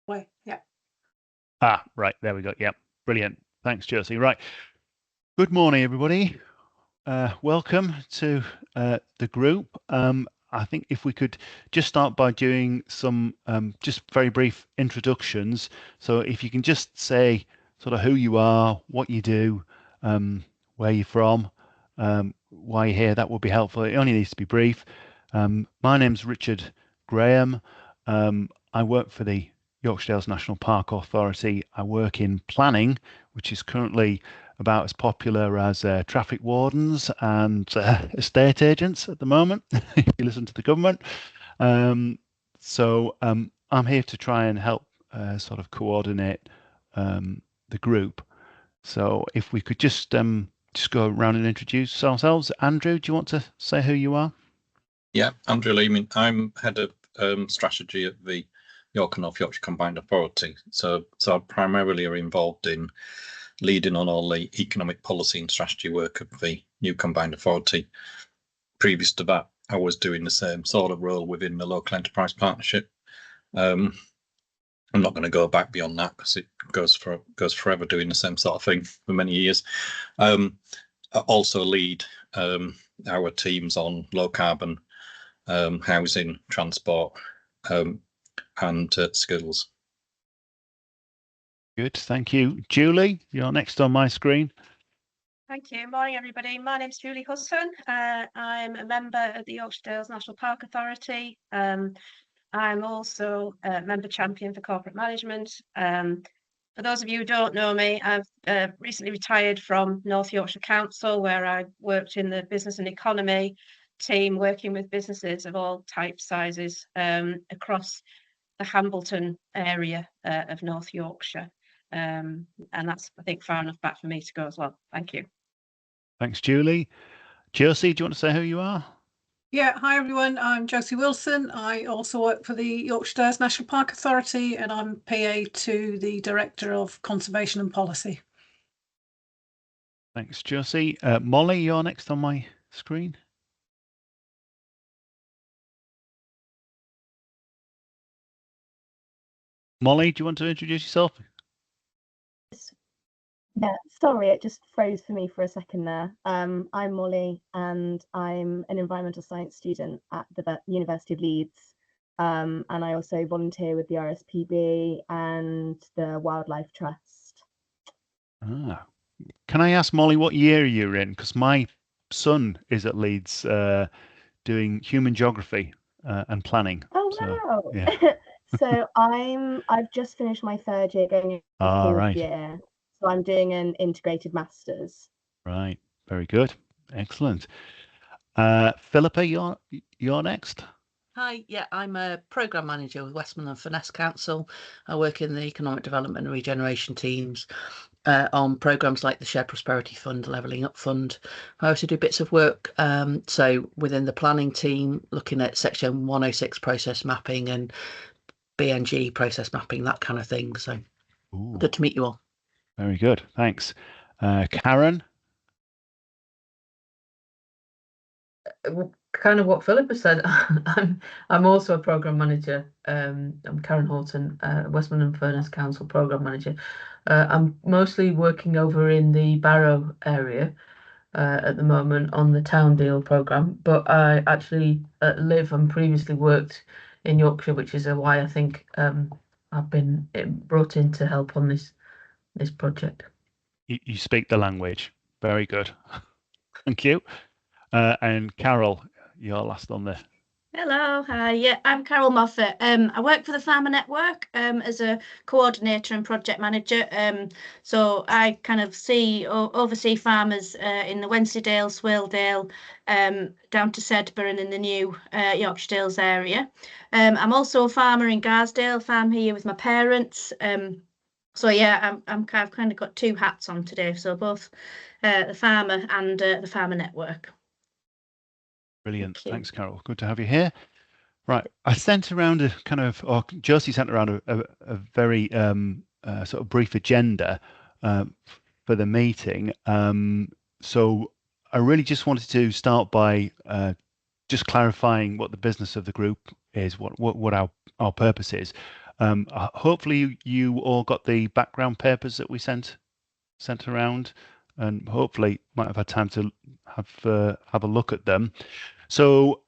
Way. Yeah. Right, there we go. Yep, brilliant. Thanks, Josie. Right. Good morning, everybody. Welcome to the group. I think if we could just start by doing some just very brief introductions. So if you can just say sort of who you are, what you do, where you're from, why you're here, that would be helpful. It only needs to be brief. My name's Richard Graham. I work for the Yorkshire Dales National Park Authority. I work in planning, which is currently about as popular as traffic wardens and estate agents at the moment, if you listen to the government. So I'm here to try and help sort of coordinate the group. So if we could just go around and introduce ourselves. Andrew, do you want to say who you are? Yeah, Andrew Leeming. I'm head of strategy at the York and North Yorkshire Combined Authority. So I primarily are involved in leading on all the economic policy and strategy work of the new Combined Authority. Previous to that, I was doing the same sort of role within the Local Enterprise Partnership. I'm not going to go back beyond that because it goes forever doing the same sort of thing for many years. I also lead our teams on low carbon housing, transport, and skills. Good, thank you. Julie, you're next on my screen. Thank you. Morning, everybody. My name's Julie Hudson. I'm a member of the Yorkshire Dales National Park Authority. I'm also a member champion for corporate management. For those of you who don't know me, I've recently retired from North Yorkshire Council, where I worked in the business and economy team, working with businesses of all types, sizes, across the Hambleton area of North Yorkshire. And that's, I think, far enough back for me to go as well. Thank you. Thanks, Julie. Josie, do you want to say who you are? Yeah, hi everyone, I'm Josie Wilson. I also work for the Yorkshire Dales National Park Authority and I'm PA to the Director of Conservation and Policy. Thanks, Josie. Molly, you're next on my screen. Molly, do you want to introduce yourself? Yeah, sorry, it just froze for me for a second there. I'm Molly and I'm an environmental science student at the University of Leeds. And I also volunteer with the RSPB and the Wildlife Trust. Can I ask Molly what year you're in? Because my son is at Leeds doing human geography and planning. Oh, wow. Yeah. So I've just finished my third year, going into the fourth year. So I'm doing an integrated masters. Right, very good, excellent. Philippa, you're next. Hi, yeah, I'm a programme manager with Westmorland Finesse Council. I work in the economic development and regeneration teams on programmes like the Shared Prosperity Fund, Levelling Up Fund. I also do bits of work, so within the planning team, looking at Section 106 process mapping and BNG process mapping, that kind of thing. So good to meet you all. Very good, thanks. Karen? Kind of what Philippa said. I'm also a programme manager. I'm Karen Horton, Westmorland Furness Council programme manager. I'm mostly working over in the Barrow area at the moment on the Town Deal programme, but I actually live and previously worked in Yorkshire, which is why I think I've been brought in to help on this project. You speak the language. Very good. Thank you. And Carol, you're last on this. Hello, hi. Yeah, I'm Carol Moffat. I work for the Farmer Network as a coordinator and project manager. So I kind of oversee farmers in the Wensleydale, Swaledale, down to Sedbergh and in the new Yorkshire Dales area. I'm also a farmer in Garsdale, farm here with my parents. So yeah, I've kind of got two hats on today. So both the farmer and the Farmer Network. Brilliant. Thanks, Carol. Good to have you here. Right. I sent around a kind of, or Josie sent around a very sort of brief agenda for the meeting. So I really just wanted to start by just clarifying what the business of the group is, what our purpose is. Hopefully you all got the background papers that we sent around, and hopefully might have had time to have a look at them. So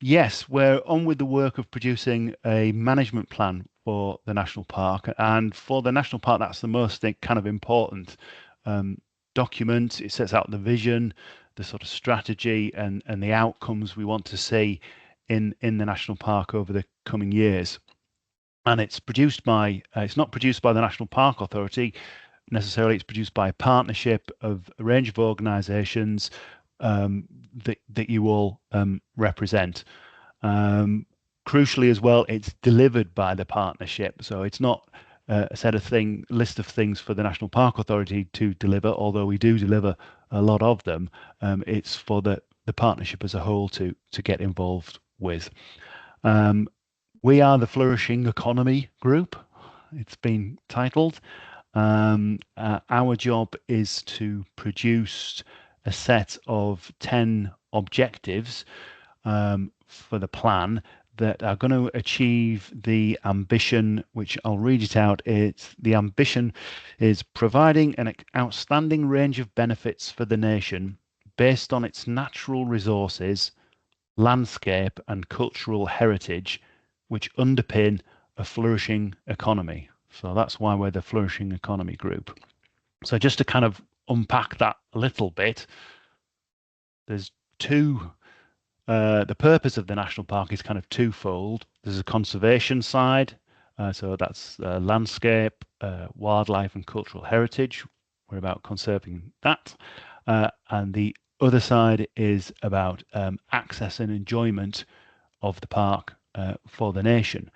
yes, we're on with the work of producing a management plan for the national park, and for the national park, that's the most kind of important document. It sets out the vision, the sort of strategy, and the outcomes we want to see in the national park over the coming years. And it's produced by it's not produced by the National Park Authority necessarily. It's produced by a partnership of a range of organisations that you all represent. Crucially as well, it's delivered by the partnership, so it's not a list of things for the National Park Authority to deliver, although we do deliver a lot of them. It's for the partnership as a whole to get involved with. We are the Flourishing Economy group, it's been titled. Our job is to produce a set of 10 objectives for the plan that are going to achieve the ambition, which I'll read it out. The ambition is providing an outstanding range of benefits for the nation based on its natural resources, landscape and cultural heritage, which underpin a flourishing economy. So that's why we're the Flourishing Economy group. So just to kind of unpack that a little bit, there's the purpose of the national park is kind of twofold. There's a conservation side, so that's landscape, wildlife and cultural heritage. We're about conserving that. And the other side is about access and enjoyment of the park for the nation.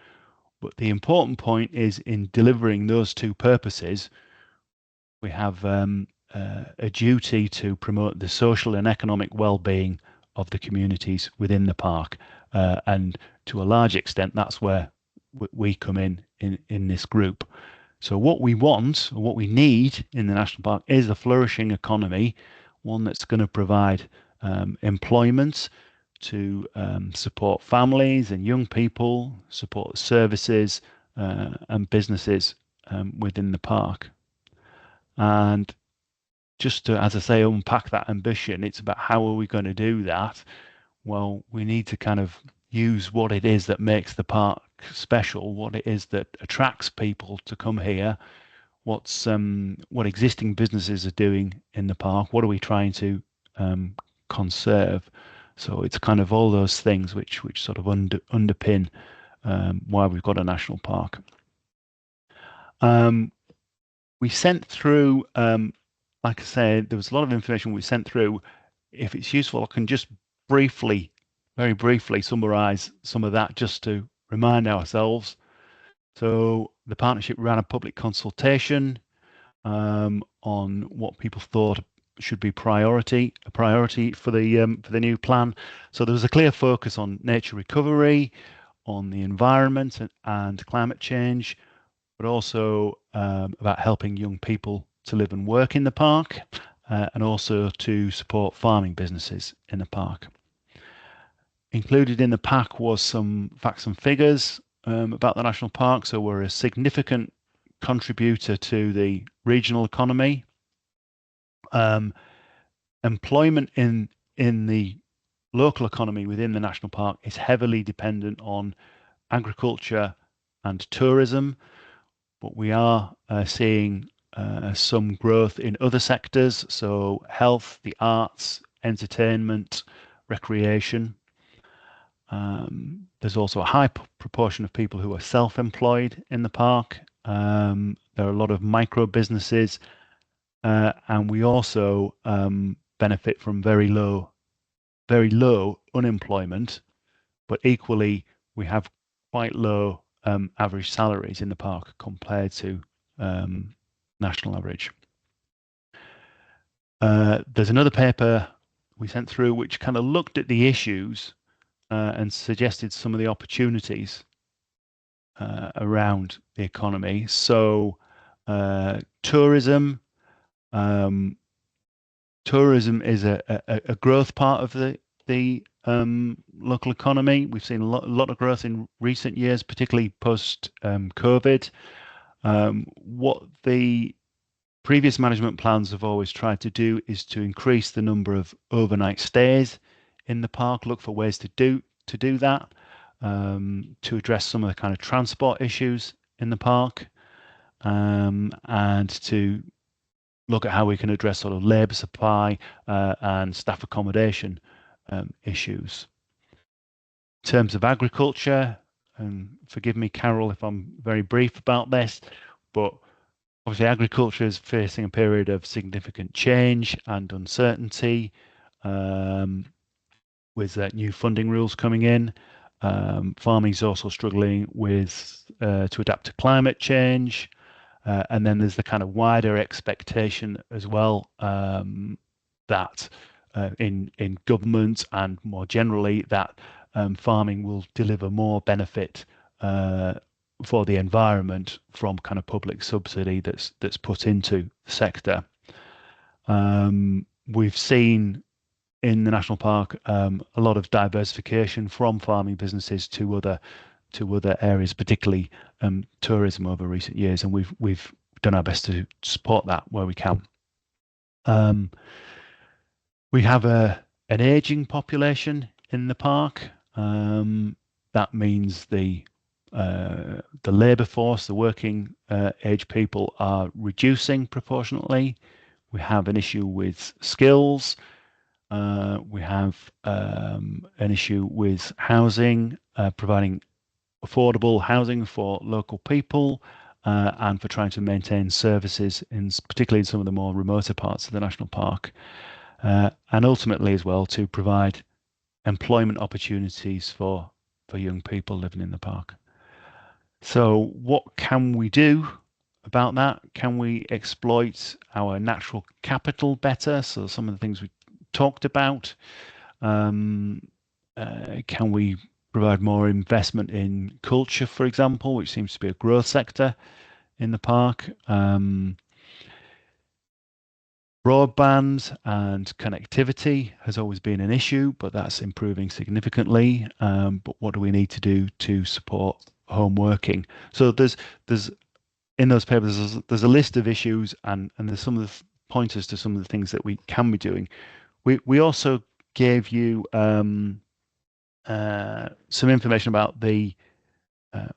But the important point is, in delivering those two purposes, we have a duty to promote the social and economic well-being of the communities within the park, and to a large extent that's where we come in this group. So what we want, or what we need in the national park, is a flourishing economy, one that's going to provide employment to support families and young people, support services and businesses within the park. And just to, as I say, unpack that ambition, it's about how are we going to do that? Well, we need to kind of use what it is that makes the park special, what it is that attracts people to come here, what existing businesses are doing in the park, what are we trying to conserve. So it's kind of all those things which sort of underpin why we've got a national park. We sent through, like I said, there was a lot of information we sent through. If it's useful, I can just very briefly summarize some of that just to remind ourselves. So the partnership ran a public consultation on what people thought should be a priority for the new plan. So there was a clear focus on nature recovery, on the environment and climate change, but also about helping young people to live and work in the park, and also to support farming businesses in the park. Included in the pack was some facts and figures about the national park. So we're a significant contributor to the regional economy. Employment in the local economy within the national park is heavily dependent on agriculture and tourism, but we are seeing some growth in other sectors, so health, the arts, entertainment, recreation. There's also a high proportion of people who are self-employed in the park. There are a lot of micro businesses, and we also benefit from very low unemployment, but equally we have quite low average salaries in the park compared to national average. There's another paper we sent through which kind of looked at the issues and suggested some of the opportunities around the economy. So tourism is a growth part of the local economy. We've seen a lot of growth in recent years, particularly post COVID. What the previous management plans have always tried to do is to increase the number of overnight stays in the park, look for ways to do that, to address some of the kind of transport issues in the park, and to look at how we can address sort of labour supply and staff accommodation issues. In terms of agriculture, and forgive me, Carol, if I'm very brief about this, but obviously agriculture is facing a period of significant change and uncertainty, with new funding rules coming in. Farming is also struggling with to adapt to climate change. And then there's the kind of wider expectation as well, that in government and more generally that farming will deliver more benefit for the environment from kind of public subsidy that's put into the sector. We've seen in the national park a lot of diversification from farming businesses to other areas, particularly tourism over recent years, and we've done our best to support that where we can. We have an aging population in the park. That means the labour force, the working age people, are reducing proportionately. We have an issue with skills. We have an issue with housing, providing affordable housing for local people, and for trying to maintain services, particularly in some of the more remoter parts of the national park, and ultimately as well to provide employment opportunities for young people living in the park. So what can we do about that? Can we exploit our natural capital better? So some of the things we talked about. Can we provide more investment in culture, for example, which seems to be a growth sector in the park? Broadband and connectivity has always been an issue, but that's improving significantly. But what do we need to do to support home working? So there's in those papers there's a list of issues, and there's some of the pointers to some of the things that we can be doing. We also gave you some information about the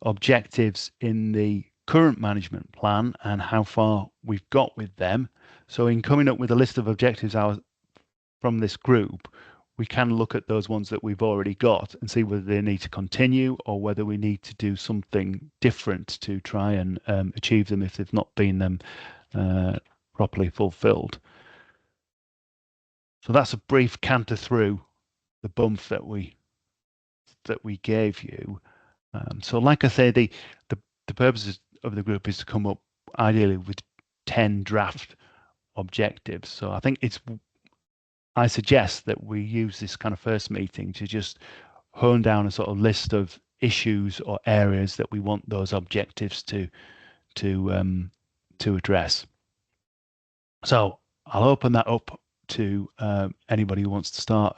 objectives in the current management plan and how far we've got with them. So in coming up with a list of objectives from this group, we can look at those ones that we've already got and see whether they need to continue or whether we need to do something different to try and achieve them if they've not been properly fulfilled. So that's a brief canter through the bump that we gave you. So like I say, the purpose of the group is to come up ideally with 10 draft objectives. So I suggest that we use this kind of first meeting to just hone down a sort of list of issues or areas that we want those objectives to address. So I'll open that up to anybody who wants to start.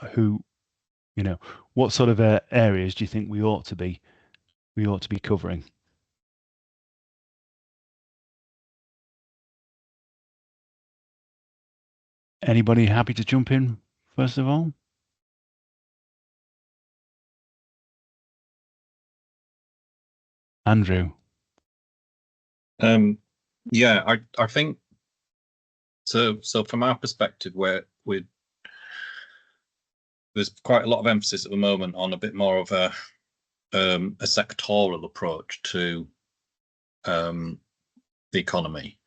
What sort of areas do you think we ought to be covering? Anybody happy to jump in first of all? Andrew. Yeah, I think so. From our perspective, there's quite a lot of emphasis at the moment on a bit more of a sectoral approach to the economy,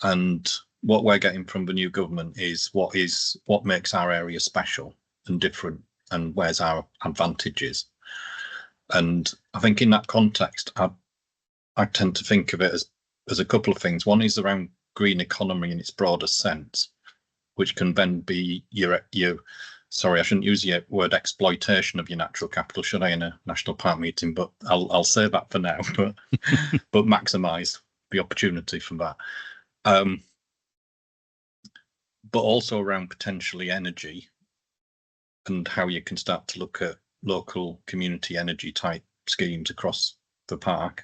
and what we're getting from the new government is what makes our area special and different, and where's our advantages. And I think in that context, I tend to think of it as a couple of things. One is around green economy in its broader sense, which can then be your sorry, I shouldn't use the word exploitation of your natural capital, should I, in a national park meeting? But I'll say that for now. But maximise the opportunity from that. But also around potentially energy how you can start to look at local community energy type schemes across the park,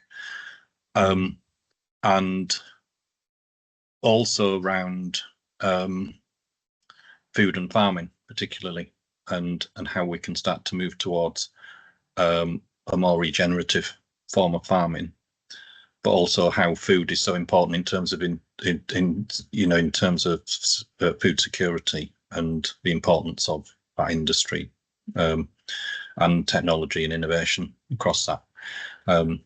and also around food and farming particularly, and how we can start to move towards a more regenerative form of farming, but also how food is so important in terms of in terms of food security and the importance of that industry, and technology and innovation across that, and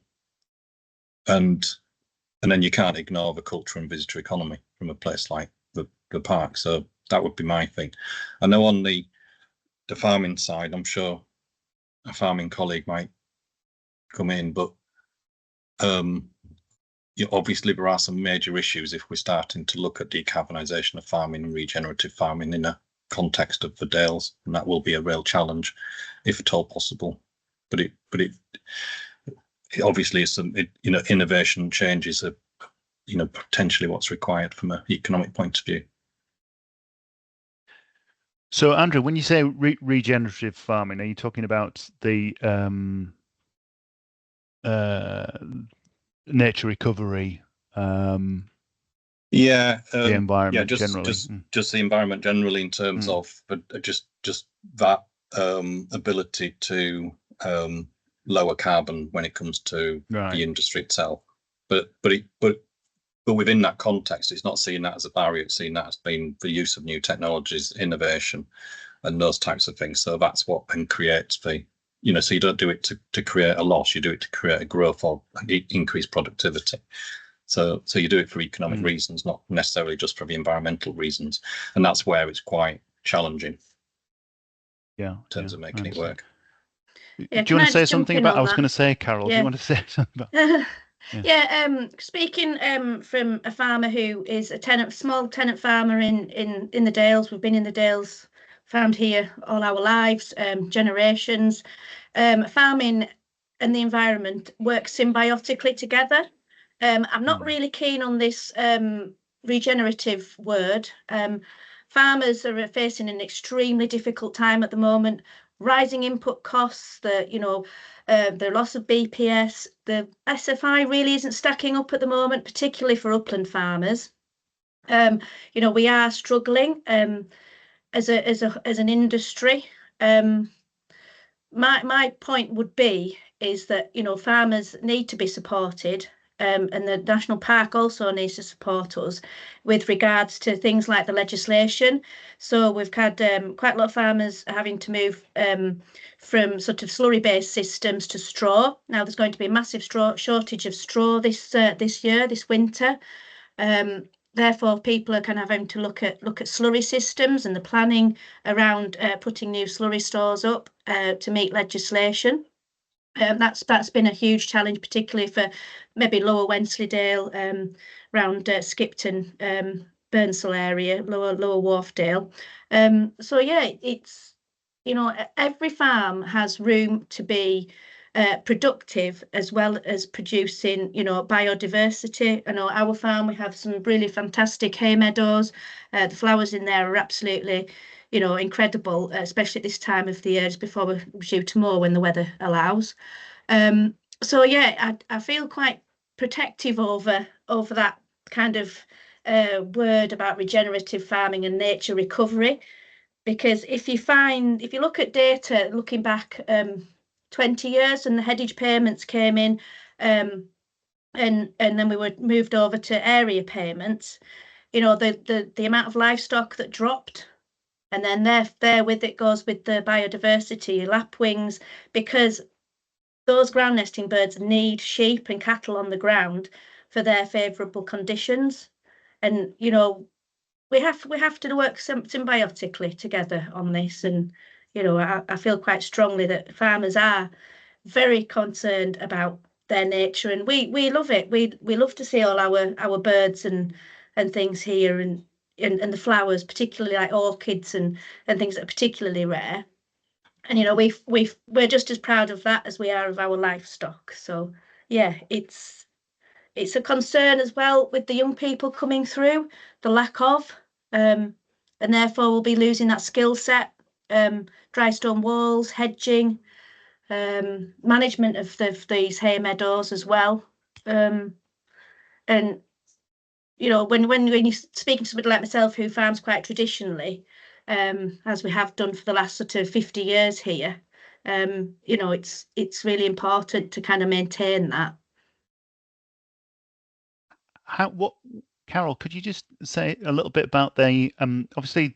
then you can't ignore the culture and visitor economy from a place like the park. So that would be my thing. I know on the farming side, I'm sure a farming colleague might come in, but obviously there are some major issues if we're starting to look at decarbonisation of farming and regenerative farming in a context of the Dales, and that will be a real challenge, if at all possible. But it obviously is some innovation changes are potentially what's required from an economic point of view. So, Andrew, when you say regenerative farming, are you talking about the nature recovery? The environment generally. Just the environment generally in terms of, but just that ability to lower carbon when it comes to the industry itself. But within that context, it's not seeing that as a barrier. It's seeing that as being the use of new technologies, innovation, and those types of things. So that's what then creates the, so you don't do it to create a loss. You do it to create a growth or increase productivity. So you do it for economic reasons, not necessarily just for the environmental reasons. And that's where it's quite challenging. In terms of making it work. Do you want to say something about? I was going to say, Carol. Do you want to say something about? Speaking from a farmer who is a small tenant farmer in the Dales. We've been in the Dales, farmed here all our lives, generations. Farming and the environment work symbiotically together. I'm not really keen on this regenerative word. Farmers are facing an extremely difficult time at the moment. Rising input costs, the loss of BPS, the SFI really isn't stacking up at the moment, particularly for upland farmers. We are struggling as an industry. My point would be is that farmers need to be supported. And the National Park also needs to support us with regards to things like the legislation. So we've had quite a lot of farmers having to move from sort of slurry-based systems to straw. Now there's going to be a massive shortage of straw this winter. Therefore, people are kind of having to look at slurry systems and the planning around putting new slurry stores up to meet legislation. That's been a huge challenge, particularly for maybe Lower Wensleydale, around Skipton, Burnsall area, Lower Wharfdale. So yeah, it's every farm has room to be productive as well as producing biodiversity. I know our farm, we have some really fantastic hay meadows. The flowers in there are absolutely incredible, especially at this time of the year, just before we're due to mow when the weather allows. So yeah, I feel quite protective over that kind of word about regenerative farming and nature recovery, because if you look at data looking back 20 years and the headage payments came in, and then we were moved over to area payments, the amount of livestock that dropped. And then there with it goes with the biodiversity, lapwings, because those ground nesting birds need sheep and cattle on the ground for their favourable conditions. And we have to work symbiotically together on this. And I feel quite strongly that farmers are very concerned about their nature, and we love it. We love to see all our birds and things here, and the flowers, particularly like orchids and things that are particularly rare. And we're just as proud of that as we are of our livestock. So yeah, it's a concern as well with the young people coming through, the lack of, and therefore we'll be losing that skill set dry stone walls, hedging, management of these hay meadows as well. And you know, when you're speaking to somebody like myself who farms quite traditionally, as we have done for the last sort of 50 years here, you know, it's really important to kind of maintain that. Carol, could you just say a little bit about the obviously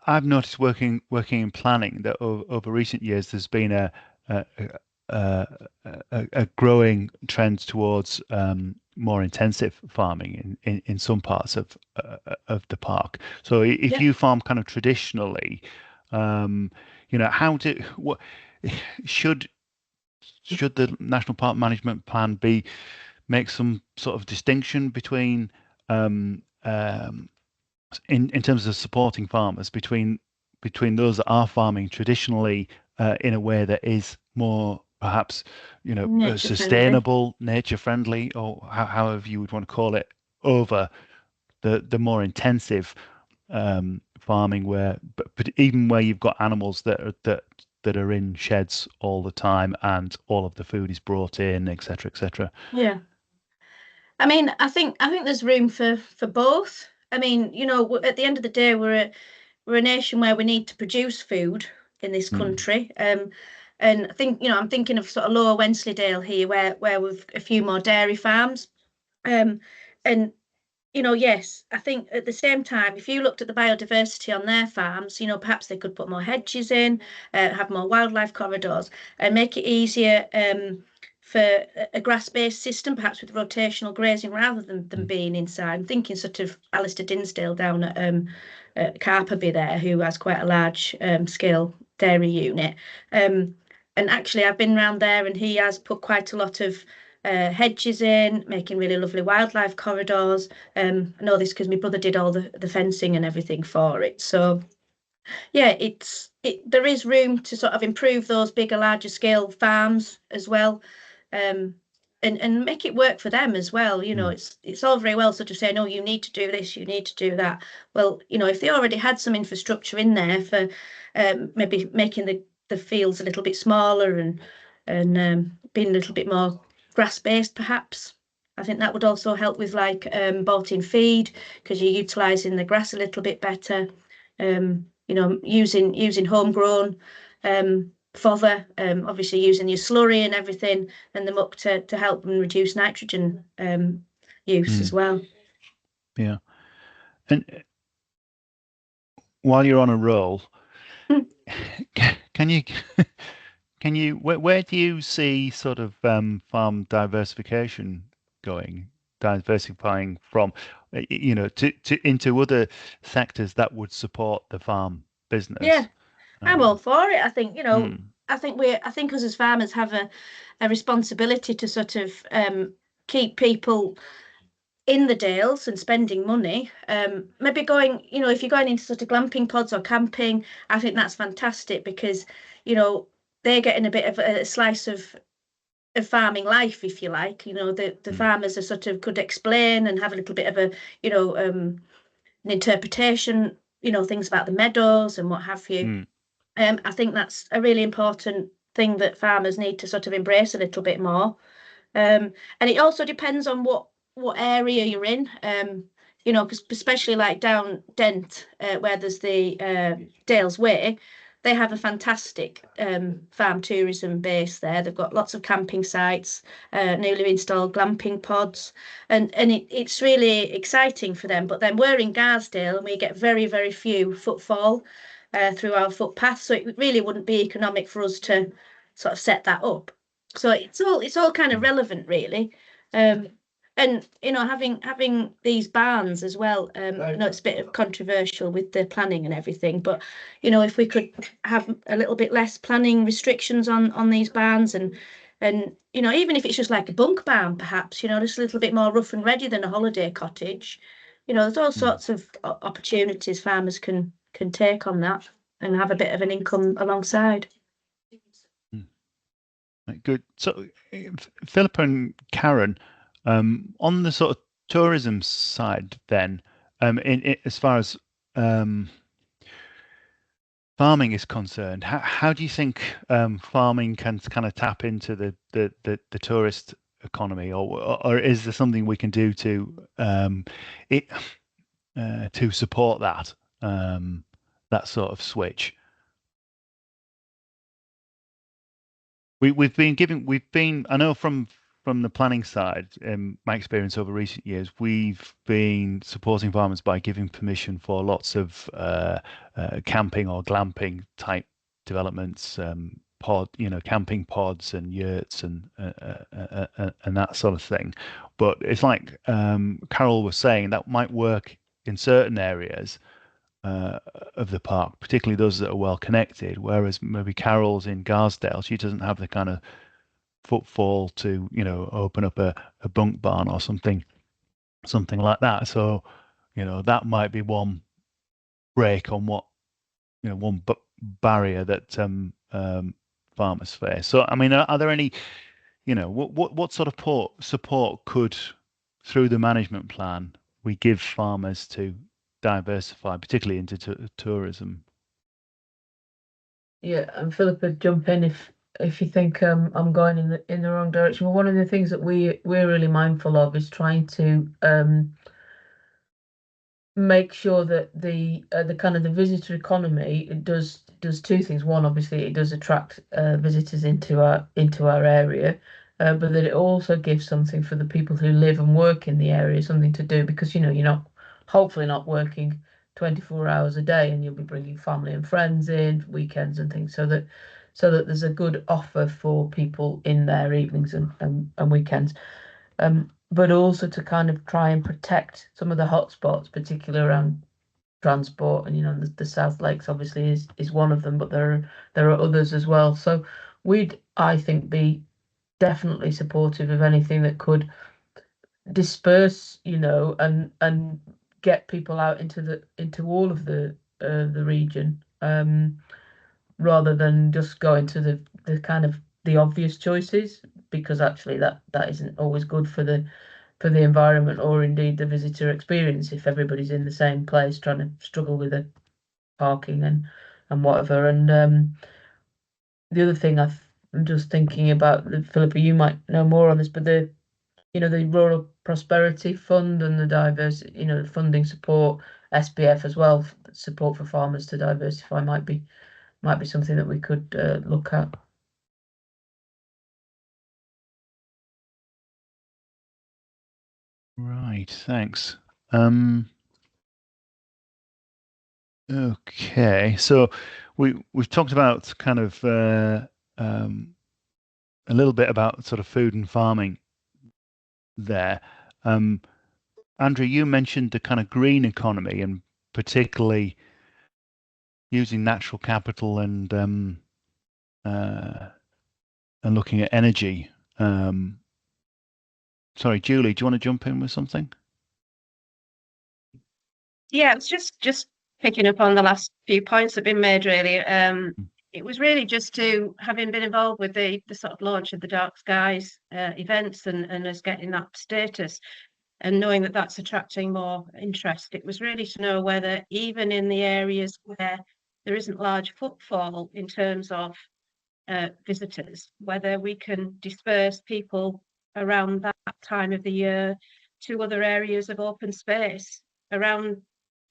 I've noticed working in planning that over recent years there's been a growing trend towards more intensive farming in some parts of the park. So if you farm kind of traditionally, you know, what should the National Park Management Plan make some sort of distinction between in terms of supporting farmers between those that are farming traditionally in a way that is more perhaps, you know, sustainable, nature friendly, or however you would want to call it, over the more intensive farming but even where you've got animals that are in sheds all the time and all of the food is brought in, etc., etc. Yeah. I mean, I think there's room for both. I mean, you know, at the end of the day, we're a nation where we need to produce food in this country. And I think, you know, I'm thinking of sort of Lower Wensleydale here, where we've a few more dairy farms. And you know, yes, I think at the same time, if you looked at the biodiversity on their farms, you know, perhaps they could put more hedges in, have more wildlife corridors, and make it easier for a grass-based system, perhaps with rotational grazing rather than being inside. I'm thinking sort of Alistair Dinsdale down at Carperby there, who has quite a large scale dairy unit. And actually, I've been around there, and he has put quite a lot of hedges in, making really lovely wildlife corridors. I know this because my brother did all the fencing and everything for it. So yeah, there is room to sort of improve those bigger, larger scale farms as well, and make it work for them as well. You know, it's all very well sort of saying, oh, you need to do this, you need to do that. Well, you know, if they already had some infrastructure in there for maybe making the fields a little bit smaller and being a little bit more grass-based, perhaps. I think that would also help with like bought-in feed, because you're utilising the grass a little bit better. You know, using homegrown fodder, obviously using your slurry and everything, and the muck to help them reduce nitrogen use as well. Yeah, and while you're on a roll, can you where do you see sort of farm diversification going, diversifying from, you know, to into other sectors that would support the farm business? Yeah, I'm all for it. I think, you know, I think us as farmers have a responsibility to sort of keep people in the dales and spending money. Maybe going, you know, if you're going into sort of glamping pods or camping, I think that's fantastic, because, you know, they're getting a bit of a slice of farming life, if you like. You know, the farmers are sort of could explain and have a little bit of a, you know, an interpretation, you know, things about the meadows and what have you. I think that's a really important thing that farmers need to sort of embrace a little bit more. And it also depends on what area you're in. You know, because especially like down Dent, where there's the Dales Way, they have a fantastic farm tourism base there. They've got lots of camping sites, newly installed glamping pods, and it's really exciting for them. But then we're in Garsdale and we get very, very few footfall through our footpath, so it really wouldn't be economic for us to sort of set that up. So it's all kind of relevant, really. And you know, having these barns as well. I know it's a bit controversial with the planning and everything, but you know, if we could have a little bit less planning restrictions on these barns, and you know, even if it's just like a bunk barn, perhaps, you know, just a little bit more rough and ready than a holiday cottage. You know, there's all sorts of opportunities farmers can take on that and have a bit of an income alongside. Good. So, Philippa and Karen, on the sort of tourism side, then, as far as farming is concerned, how do you think farming can kind of tap into the tourist economy, or is there something we can do to it to support that that sort of switch? We've been, I know from the planning side, in my experience over recent years, we've been supporting farmers by giving permission for lots of camping or glamping type developments, camping pods and yurts and that sort of thing. But it's like Carol was saying, that might work in certain areas of the park, particularly those that are well connected. Whereas maybe Carol's in Garsdale, she doesn't have the kind of footfall to, open up a bunk barn or something like that. So, that might be one break on what, one barrier that farmers face. So, I mean, are there any, what sort of support could, through the management plan, we give farmers to diversify, particularly into tourism? Yeah, and Philippa, jump in if you think I'm going in the wrong direction. Well, one of the things that we're really mindful of is trying to make sure that the kind of the visitor economy, it does two things. One, obviously, it does attract visitors into our area, but that it also gives something for the people who live and work in the area, something to do, because you're not hopefully not working 24 hours a day, and you'll be bringing family and friends in weekends and things, so that there's a good offer for people in their evenings and weekends. But also to kind of try and protect some of the hotspots, particularly around transport. And the South Lakes obviously is one of them, but there are others as well. So we'd, I think, be definitely supportive of anything that could disperse, and get people out into all of the region, rather than just go into the kind of the obvious choices, because actually that isn't always good for the environment, or indeed the visitor experience, if everybody's in the same place trying to struggle with the parking and whatever. And the other thing I'm just thinking about, Philippa, you might know more on this, but the Rural Prosperity Fund and the diversity, funding support, SPF as well, support for farmers to diversify might be something that we could look at. Right, thanks. Okay, so we've talked about kind of a little bit about sort of food and farming there. Andrew, you mentioned the kind of green economy, and particularly using natural capital and looking at energy. Sorry, Julie, do you want to jump in with something? Yeah, it's just picking up on the last few points that have been made, really. It was really just to, having been involved with the sort of launch of the Dark Skies events and us getting that status, and knowing that that's attracting more interest, it was really to know whether, even in the areas where there isn't large footfall in terms of visitors, whether we can disperse people around that time of the year to other areas of open space around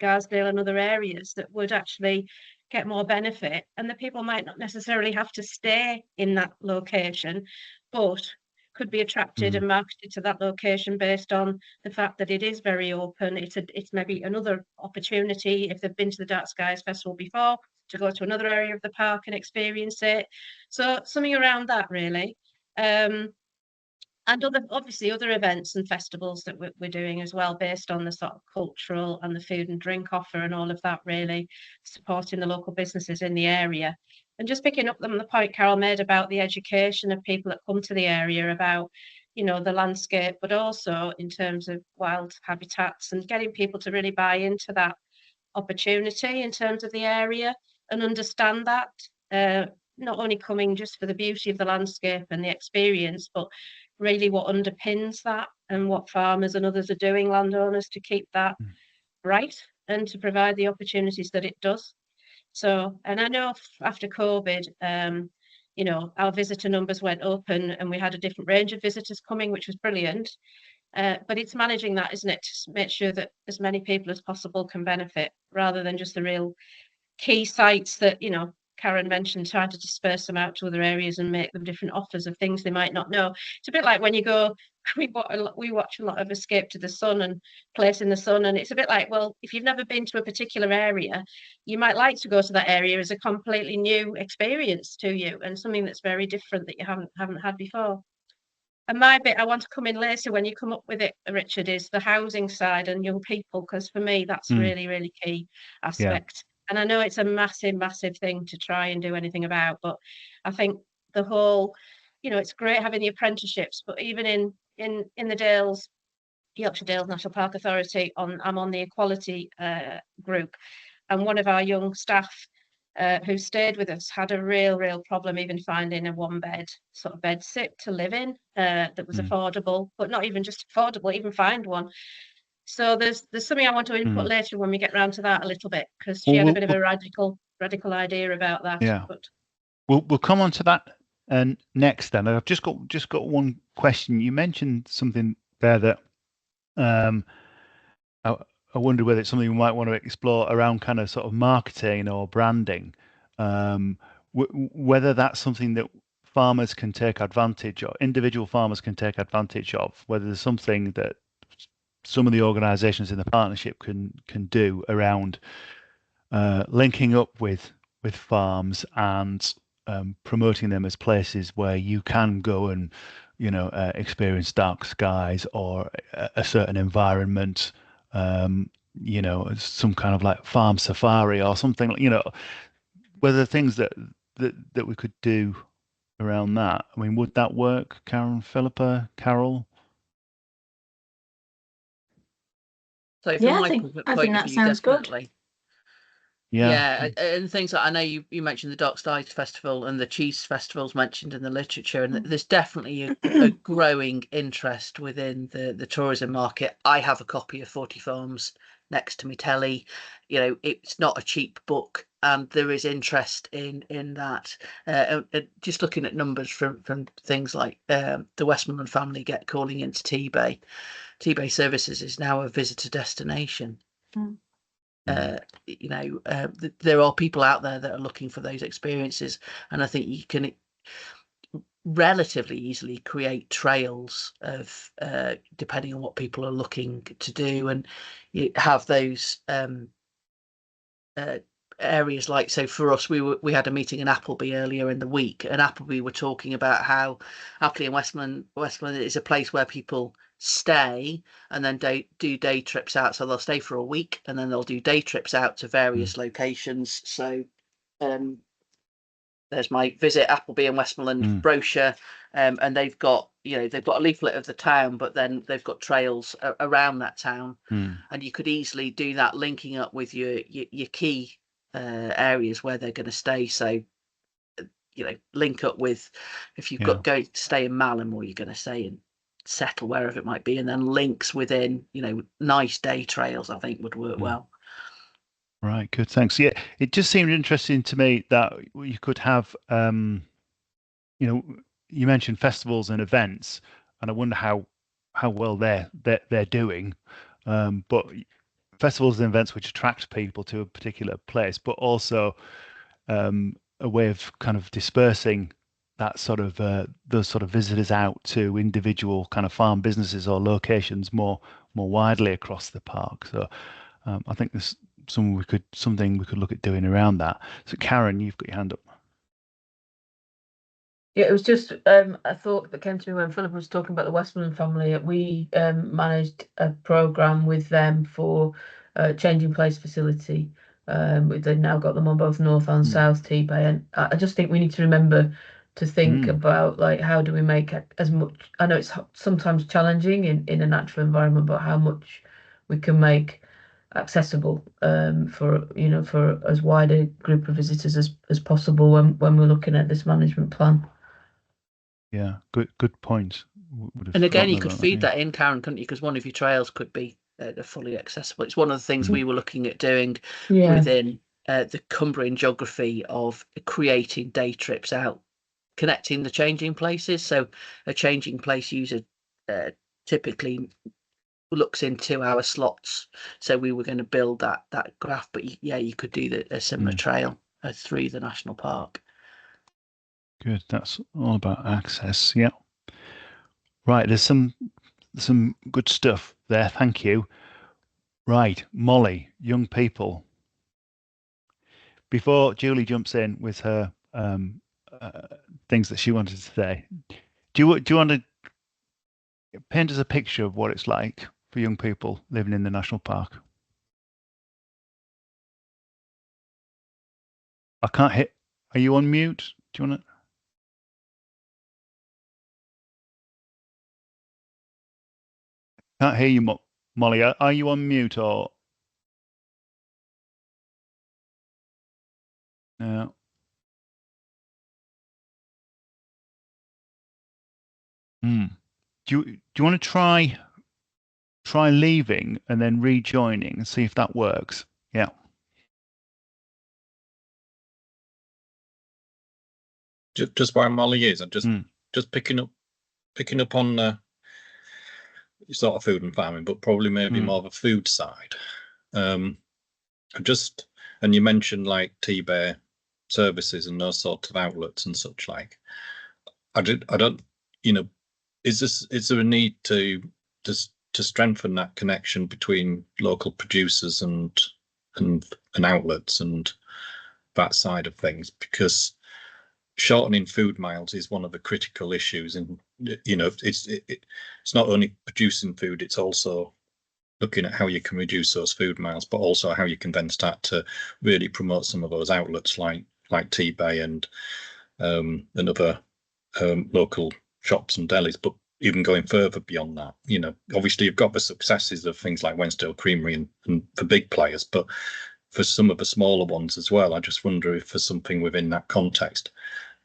Garsdale and other areas that would actually get more benefit. And the people might not necessarily have to stay in that location, but could be attracted and marketed to that location based on the fact that it is very open. It's maybe another opportunity, if they've been to the Dark Skies Festival before, to go to another area of the park and experience it. So something around that, really. And obviously other events and festivals that we're doing as well, based on the sort of cultural and the food and drink offer and all of that, really supporting the local businesses in the area. And just picking up on the point Carol made about the education of people that come to the area about, the landscape, but also in terms of wild habitats, and getting people to really buy into that opportunity in terms of the area and understand that, not only coming just for the beauty of the landscape and the experience, but really what underpins that and what farmers and others are doing, landowners, to keep that right and to provide the opportunities that it does. So, and I know after COVID, you know, our visitor numbers went up and we had a different range of visitors coming, which was brilliant. But it's managing that, isn't it, to make sure that as many people as possible can benefit, rather than just the real key sites that, you know, Karen mentioned, trying to disperse them out to other areas and make them different offers of things they might not know. It's a bit like when you go, we watch a lot of Escape to the Sun and Place in the Sun, and it's a bit like, well, if you've never been to a particular area, you might like to go to that area as a completely new experience to you and something that's very different that you haven't had before. And my bit, I want to come in later when you come up with it, Richard, is the housing side and young people, because for me, that's really, really key aspect. And I know it's a massive, massive thing to try and do anything about, but I think the whole, you know, it's great having the apprenticeships, but even in the Dales, Yorkshire Dales National Park Authority, I'm on the equality group, and one of our young staff who stayed with us had a real problem even finding a one bed sort of bed sit to live in that was affordable, but not even just affordable, even find one. So there's something I want to input later when we get round to that a little bit, because she had a bit of a radical idea about that. Yeah. But We'll come on to that next then. I've just got one question. You mentioned something there that I wonder whether it's something we might want to explore around kind of sort of marketing or branding, whether that's something that farmers can take advantage of, individual farmers can take advantage of, whether there's something that some of the organisations in the partnership can do around linking up with farms and promoting them as places where you can go and, you know, experience dark skies or a certain environment. You know, some kind of like farm safari or something, you know, whether things that we could do around that. I mean, would that work, Karen, Philippa, Carol? So from Yeah, my I think point that of view, sounds good. definitely. Yeah. And things that I know you mentioned the Dark Skies Festival and the Cheese Festivals mentioned in the literature, and there's definitely a growing interest within the tourism market. I have a copy of 40 Farms next to me telly. You know, it's not a cheap book, and there is interest in that. Just looking at numbers from things like the Westmoreland family calling into T-Bay. T-Bay Services is now a visitor destination. You know, there are people out there that are looking for those experiences, and I think you can relatively easily create trails of depending on what people are looking to do, and you have those areas like, so for us, we had a meeting in Appleby earlier in the week, and Appleby were talking about how Appleby and Westmoreland is a place where people stay and then do day trips out. So they'll stay for a week and then they'll do day trips out to various locations. So there's my Visit Appleby and Westmoreland brochure, and they've got a leaflet of the town, but then they've got trails around that town, and you could easily do that, linking up with your key areas where they're going to stay. So you know, link up with, if you've got going to stay in Malham, or you're going to stay in Settle, wherever it might be, and then links within, you know, nice day trails, I think would work well. Right, good, thanks. Yeah, it just seemed interesting to me that you could have, you know, you mentioned festivals and events, and I wonder how well they're doing. But festivals and events which attract people to a particular place, but also a way of kind of dispersing that sort of those sort of visitors out to individual kind of farm businesses or locations more widely across the park. So I think there's something we could look at doing around that. So Karen, you've got your hand up. Yeah, it was just a thought that came to me when Philip was talking about the Westmoreland family. We managed a programme with them for changing place facility. They've now got them on both North and South T-Bay, and I just think we need to remember to think about, like, how do we make it as much, I know it's sometimes challenging in a natural environment, but how much we can make accessible for, you know, for as wide a group of visitors as possible when we're looking at this management plan. Yeah, good point. And again, you could feed that in, Karen, couldn't you? Because one of your trails could be fully accessible. It's one of the things we were looking at doing within the Cumbrian geography of creating day trips out, connecting the changing places. So a changing place user typically looks in 2-hour slots. So we were going to build that graph, but yeah, you could do a similar trail through the national park. Good. That's all about access. Yeah. Right. There's some good stuff there. Thank you. Right, Molly, young people. Before Julie jumps in with her things that she wanted to say, do you want to paint us a picture of what it's like for young people living in the national park? I can't hit. Are you on mute? Do you want to? Can't hear you, Molly. Are you on mute or? No. Do you want to try leaving and then rejoining and see if that works? Yeah. Just while Molly is, I'm just picking up on sort of food and farming, but probably maybe more of a food side. And you mentioned like T-Bay services and those sorts of outlets and such like. I don't, is there a need to strengthen that connection between local producers and outlets and that side of things? Because shortening food miles is one of the critical issues, and it's not only producing food, it's also looking at how you can reduce those food miles, but also how you can then start to really promote some of those outlets like T-Bay and other local shops and delis. But even going further beyond that, obviously you've got the successes of things like Wensdale Creamery and the big players, but for some of the smaller ones as well, I just wonder if there's something within that context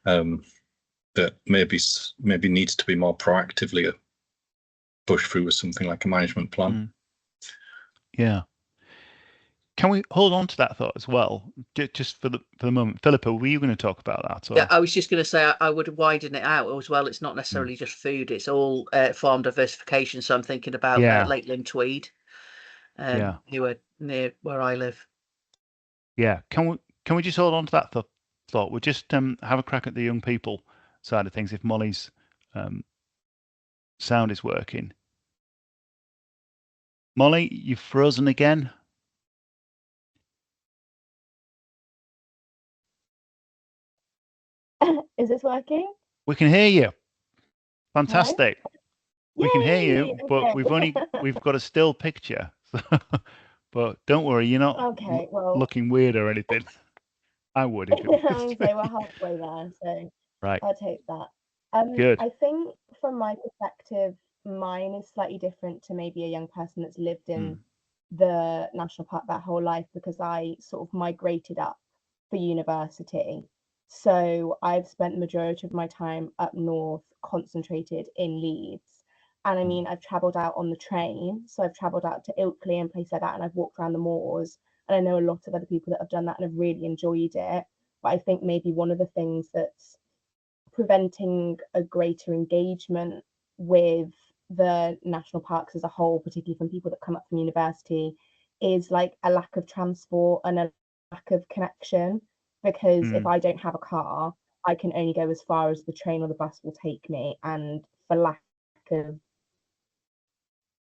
that maybe needs to be more proactively pushed through with something like a management plan. Yeah. Can we hold on to that thought as well, just for the moment? Philippa, were you going to talk about that? Or? Yeah, I was just going to say I would widen it out as well. It's not necessarily just food; it's all farm diversification. So I'm thinking about Lakeland Tweed, who are near where I live. Yeah, can we just hold on to that thought? We'll just have a crack at the young people side of things if Molly's sound is working. Molly, you've frozen again. Is this working? We can hear you. Fantastic. No? We can hear you, Yay! but Okay. we've got a still picture. But don't worry, you're not looking weird or anything. I would if it was. Okay, we're halfway there, so right. I'll take that. Good. I think from my perspective, mine is slightly different to maybe a young person that's lived in the national park their whole life, because I sort of migrated up for university. So I've spent the majority of my time up north, concentrated in Leeds. And I mean, I've travelled out on the train. So I've travelled out to Ilkley and places like that, and I've walked around the moors. And I know a lot of other people that have done that and have really enjoyed it. But I think maybe one of the things that's preventing a greater engagement with the national parks as a whole, particularly from people that come up from university, is like a lack of transport and a lack of connection. Because if I don't have a car, I can only go as far as the train or the bus will take me. And for lack of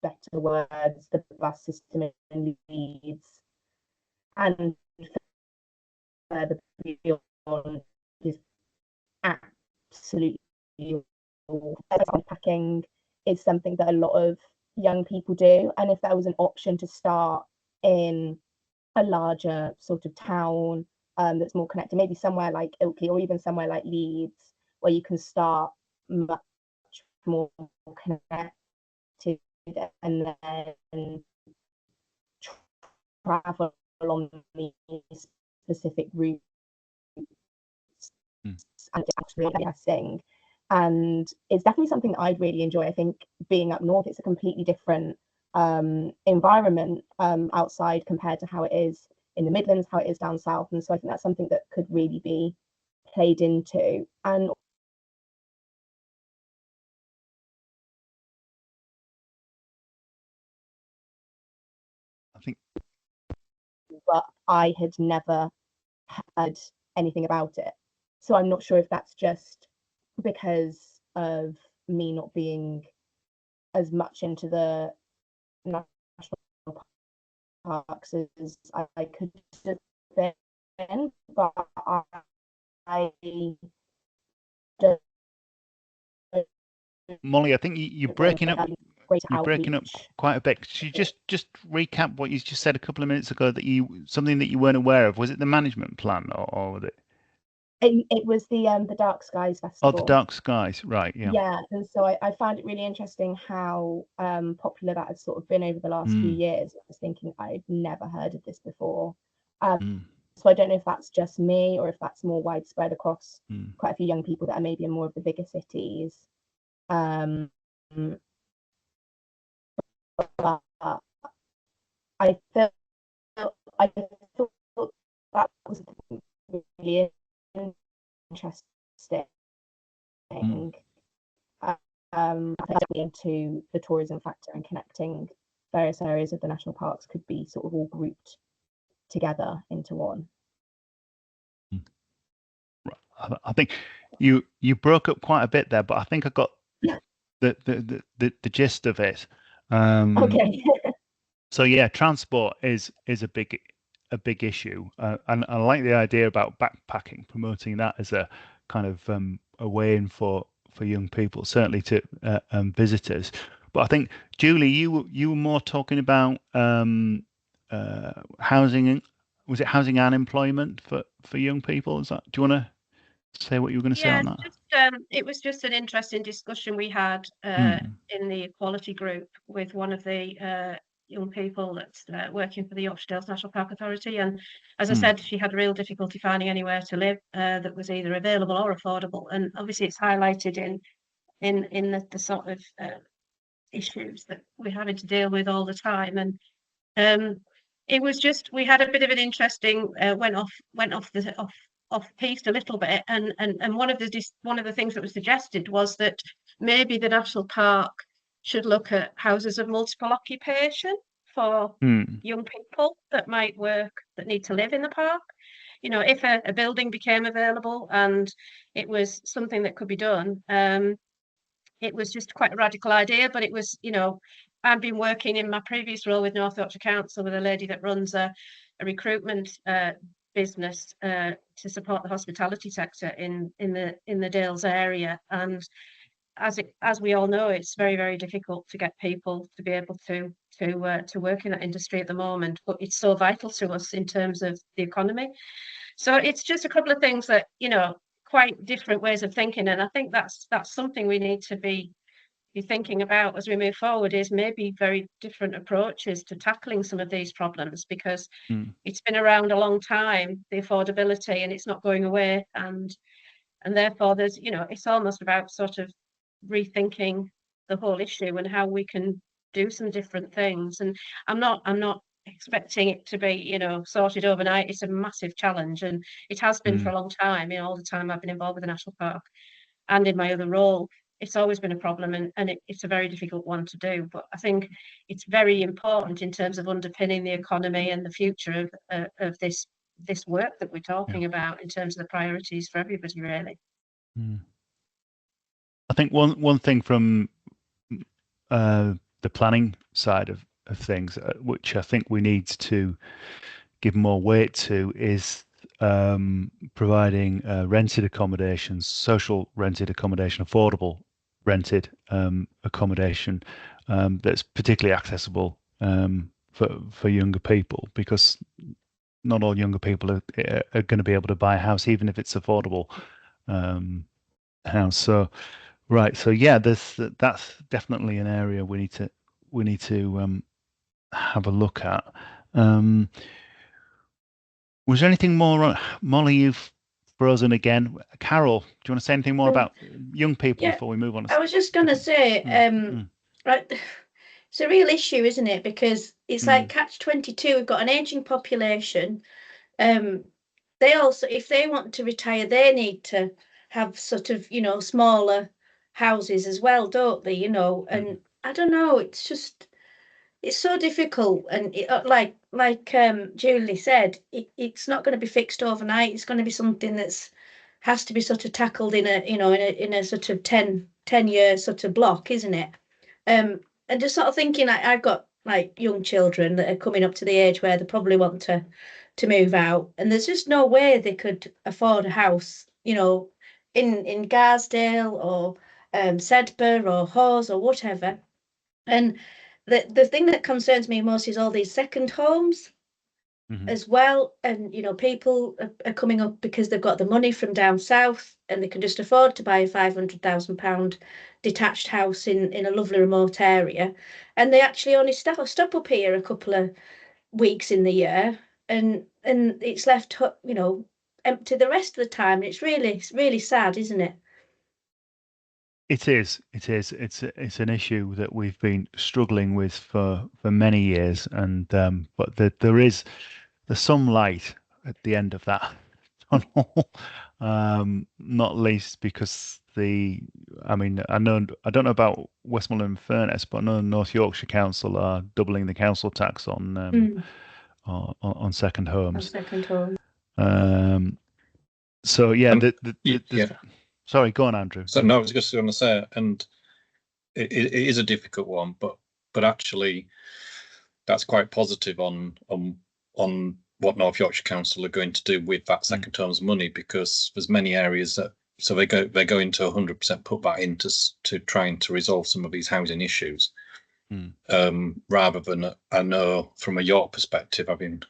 better words, the bus system in Leeds and further beyond is absolutely unpacking is something that a lot of young people do. And if there was an option to start in a larger sort of town that's more connected, maybe somewhere like Ilkley or even somewhere like Leeds, where you can start much more connected and then travel on these specific routes and it's actually interesting. And it's definitely something that I'd really enjoy. I think being up north, it's a completely different environment outside compared to how it is in the Midlands, how it is down south. And so I think that's something that could really be played into. And I think, but I had never heard anything about it. So I'm not sure if that's just because of me not being as much into the national parks as I could have been, but I don't Molly, I think you're breaking up. greater You're breaking up outreach. quite a bit. Could you just recap what you just said a couple of minutes ago, that something that you weren't aware of? Was it the management plan, or was it? It was the Dark Skies Festival. Oh, the Dark Skies, right? Yeah. Yeah, and so I found it really interesting how popular that has sort of been over the last few years. I was thinking I'd never heard of this before. So I don't know if that's just me or if that's more widespread across quite a few young people that are maybe in more of the bigger cities. But I thought that was really interesting. Into the tourism factor and connecting various areas of the national parks could be sort of all grouped together into one. I think you broke up quite a bit there, but I think I got the gist of it. Okay. So yeah, transport is a big issue, and I like the idea about backpacking, promoting that as a kind of a way in for young people, certainly to visitors. But I think, Julie, you were more talking about housing. Was it housing and employment for young people? Is that? Do you want to say what you were going to say on that? It was just an interesting discussion we had in the equality group with one of the young people that's working for the Yorkshire Dales National Park Authority, and as I said, she had real difficulty finding anywhere to live that was either available or affordable, and obviously it's highlighted in the sort of issues that we're having to deal with all the time. And it was just, we had a bit of an interesting went off piste a little bit, and one of the things that was suggested was that maybe the national park should look at houses of multiple occupation for young people that might work, that need to live in the park. You know, if a building became available and it was something that could be done, it was just quite a radical idea, but it was, you know, I've been working in my previous role with North Yorkshire Council with a lady that runs a recruitment business to support the hospitality sector in the Dales area, and as we all know, it's very, very difficult to get people to be able to work in that industry at the moment, but it's so vital to us in terms of the economy. So it's just a couple of things that, you know, quite different ways of thinking, and I think that's something we need to be thinking about as we move forward, is maybe very different approaches to tackling some of these problems, because it's been around a long time, the affordability, and it's not going away, and therefore there's, you know, it's almost about sort of rethinking the whole issue and how we can do some different things. And I'm not expecting it to be, you know, sorted overnight. It's a massive challenge, and it has been for a long time. You know, all the time I've been involved with the national park and in my other role, it's always been a problem, and it's a very difficult one to do. But I think it's very important in terms of underpinning the economy and the future of this work that we're talking about in terms of the priorities for everybody, really. I think one thing from the planning side of things, which I think we need to give more weight to, is providing rented accommodations, social rented accommodation, affordable rented accommodation that's particularly accessible for younger people, because not all younger people are going to be able to buy a house, even if it's affordable house. So right, so yeah, that's definitely an area we need to have a look at. Was there anything more? Molly, you've frozen again. Carol, do you want to say anything more about young people before we move on? I was just going to say, right, It's a real issue, isn't it? Because it's like Mm. catch-22. We've got an aging population. They also, if they want to retire, they need to have sort of, smaller houses as well, don't they? And I don't know, it's just, it's so difficult. And like Julie said, it's not going to be fixed overnight. It's going to be something has to be sort of tackled in a sort of 10-year sort of block, isn't it? And just sort of thinking, I've got like young children that are coming up to the age where they probably want to move out, and there's just no way they could afford a house, in Garsdale or Sedbergh or Hawes or whatever. And the thing that concerns me most is all these second homes as well. And people are coming up because they've got the money from down south and they can just afford to buy a £500,000 detached house in a lovely remote area, and they actually only stop up here a couple of weeks in the year, and it's left empty the rest of the time. And it's really sad, isn't it? It is. It's an issue that we've been struggling with for many years, and but there's some light at the end of that tunnel. Not least because I don't know about Westmoreland and Furness, but I know North Yorkshire Council are doubling the council tax on second homes. So yeah, sorry, go on, Andrew. So no, I was just going to say, and it is a difficult one, but actually, that's quite positive on what North Yorkshire Council are going to do with that second home's money, because there's many areas that they go into 100% put that into to trying to resolve some of these housing issues, rather than I know from a York perspective, I've been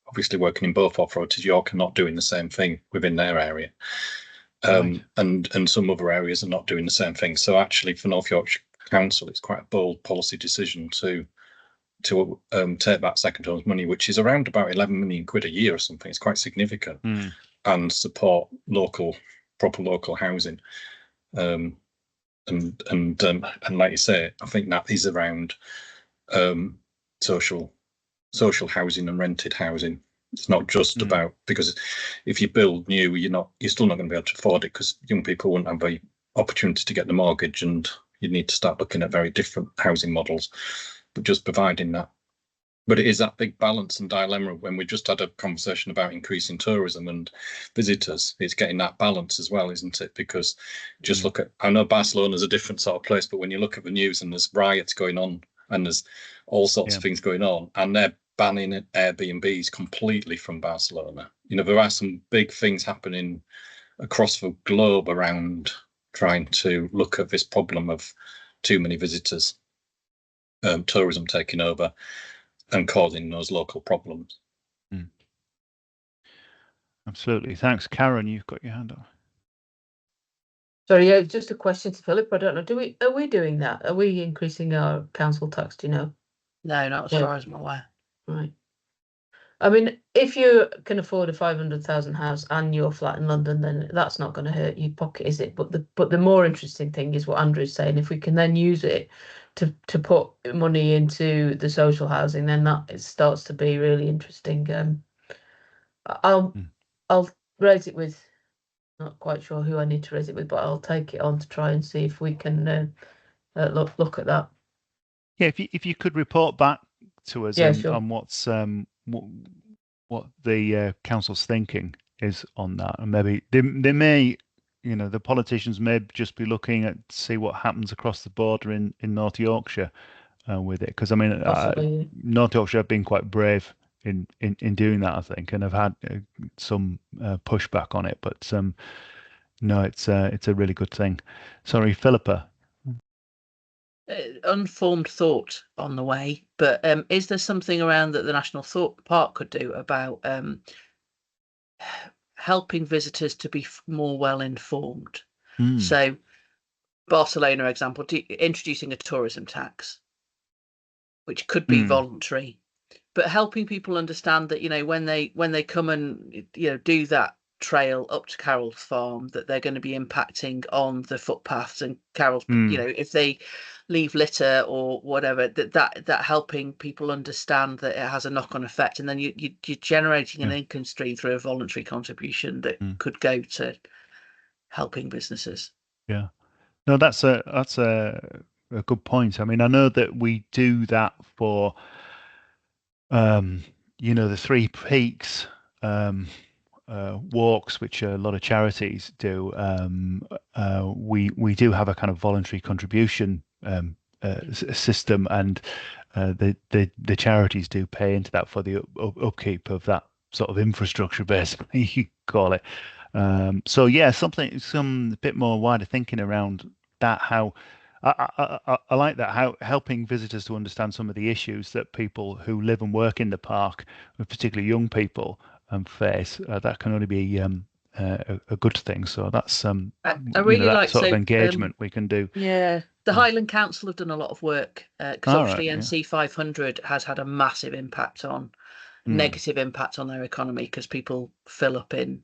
obviously working in both authorities. York are not doing the same thing within their area. Right. And some other areas are not doing the same thing. So actually, for North Yorkshire Council, it's quite a bold policy decision to take that second home's money, which is around about 11 million quid a year or something. It's quite significant, and support proper local housing. And like you say, I think that is around social housing and rented housing. It's not just about, because if you build new, you're still not going to be able to afford it, because young people won't have the opportunity to get the mortgage, and you need to start looking at very different housing models. But just providing that. But it is that big balance and dilemma when we just had a conversation about increasing tourism and visitors. It's getting that balance as well, isn't it? Because just look at, I know Barcelona's a different sort of place, but when you look at the news and there's riots going on and there's all sorts of things going on, and they're banning Airbnbs completely from Barcelona. There are some big things happening across the globe around trying to look at this problem of too many visitors, tourism taking over and causing those local problems. Absolutely. Thanks. Karen, you've got your hand up. Sorry, yeah, just a question to Philip. I don't know. Are we doing that? Are we increasing our council tax? Do you know? No, not as far as I'm aware. Right. I mean, if you can afford a 500,000 house and your flat in London, then that's not going to hurt your pocket, is it? But the more interesting thing is what Andrew's saying. If we can then use it to put money into the social housing, then it starts to be really interesting. I'll raise it with, not quite sure who I need to raise it with, but I'll take it on to try and see if we can look at that. Yeah, if you could report back to us on what's what the council's thinking is on that, and maybe they may, the politicians may just be looking at see what happens across the border in North Yorkshire with it, because North Yorkshire have been quite brave in doing that, I think, and have had some pushback on it, but no, it's a really good thing. Sorry, Philippa. Unformed thought on the way, but is there something around that the National Park could do about helping visitors to be more well informed? So, Barcelona example, introducing a tourism tax, which could be voluntary, but helping people understand that when they come and do that trail up to Carol's farm, that they're going to be impacting on the footpaths and Carol's. If leave litter or whatever, that helping people understand that it has a knock-on effect, and then you're generating an income stream through a voluntary contribution that could go to helping businesses. Yeah, no, that's a good point. I mean, I know that we do that for the Three Peaks walks, which a lot of charities do. We do have a kind of voluntary contribution system, and the charities do pay into that for the upkeep of that sort of infrastructure, basically, you could call it. So yeah, some bit more wider thinking around that. How I like that, how helping visitors to understand some of the issues that people who live and work in the park, particularly young people, face. That can only be a good thing. So that's I really that like sort of engagement we can do. Yeah, the Highland Council have done a lot of work, because obviously right, NC 500 has had a massive impact negative impact on their economy, because people fill up in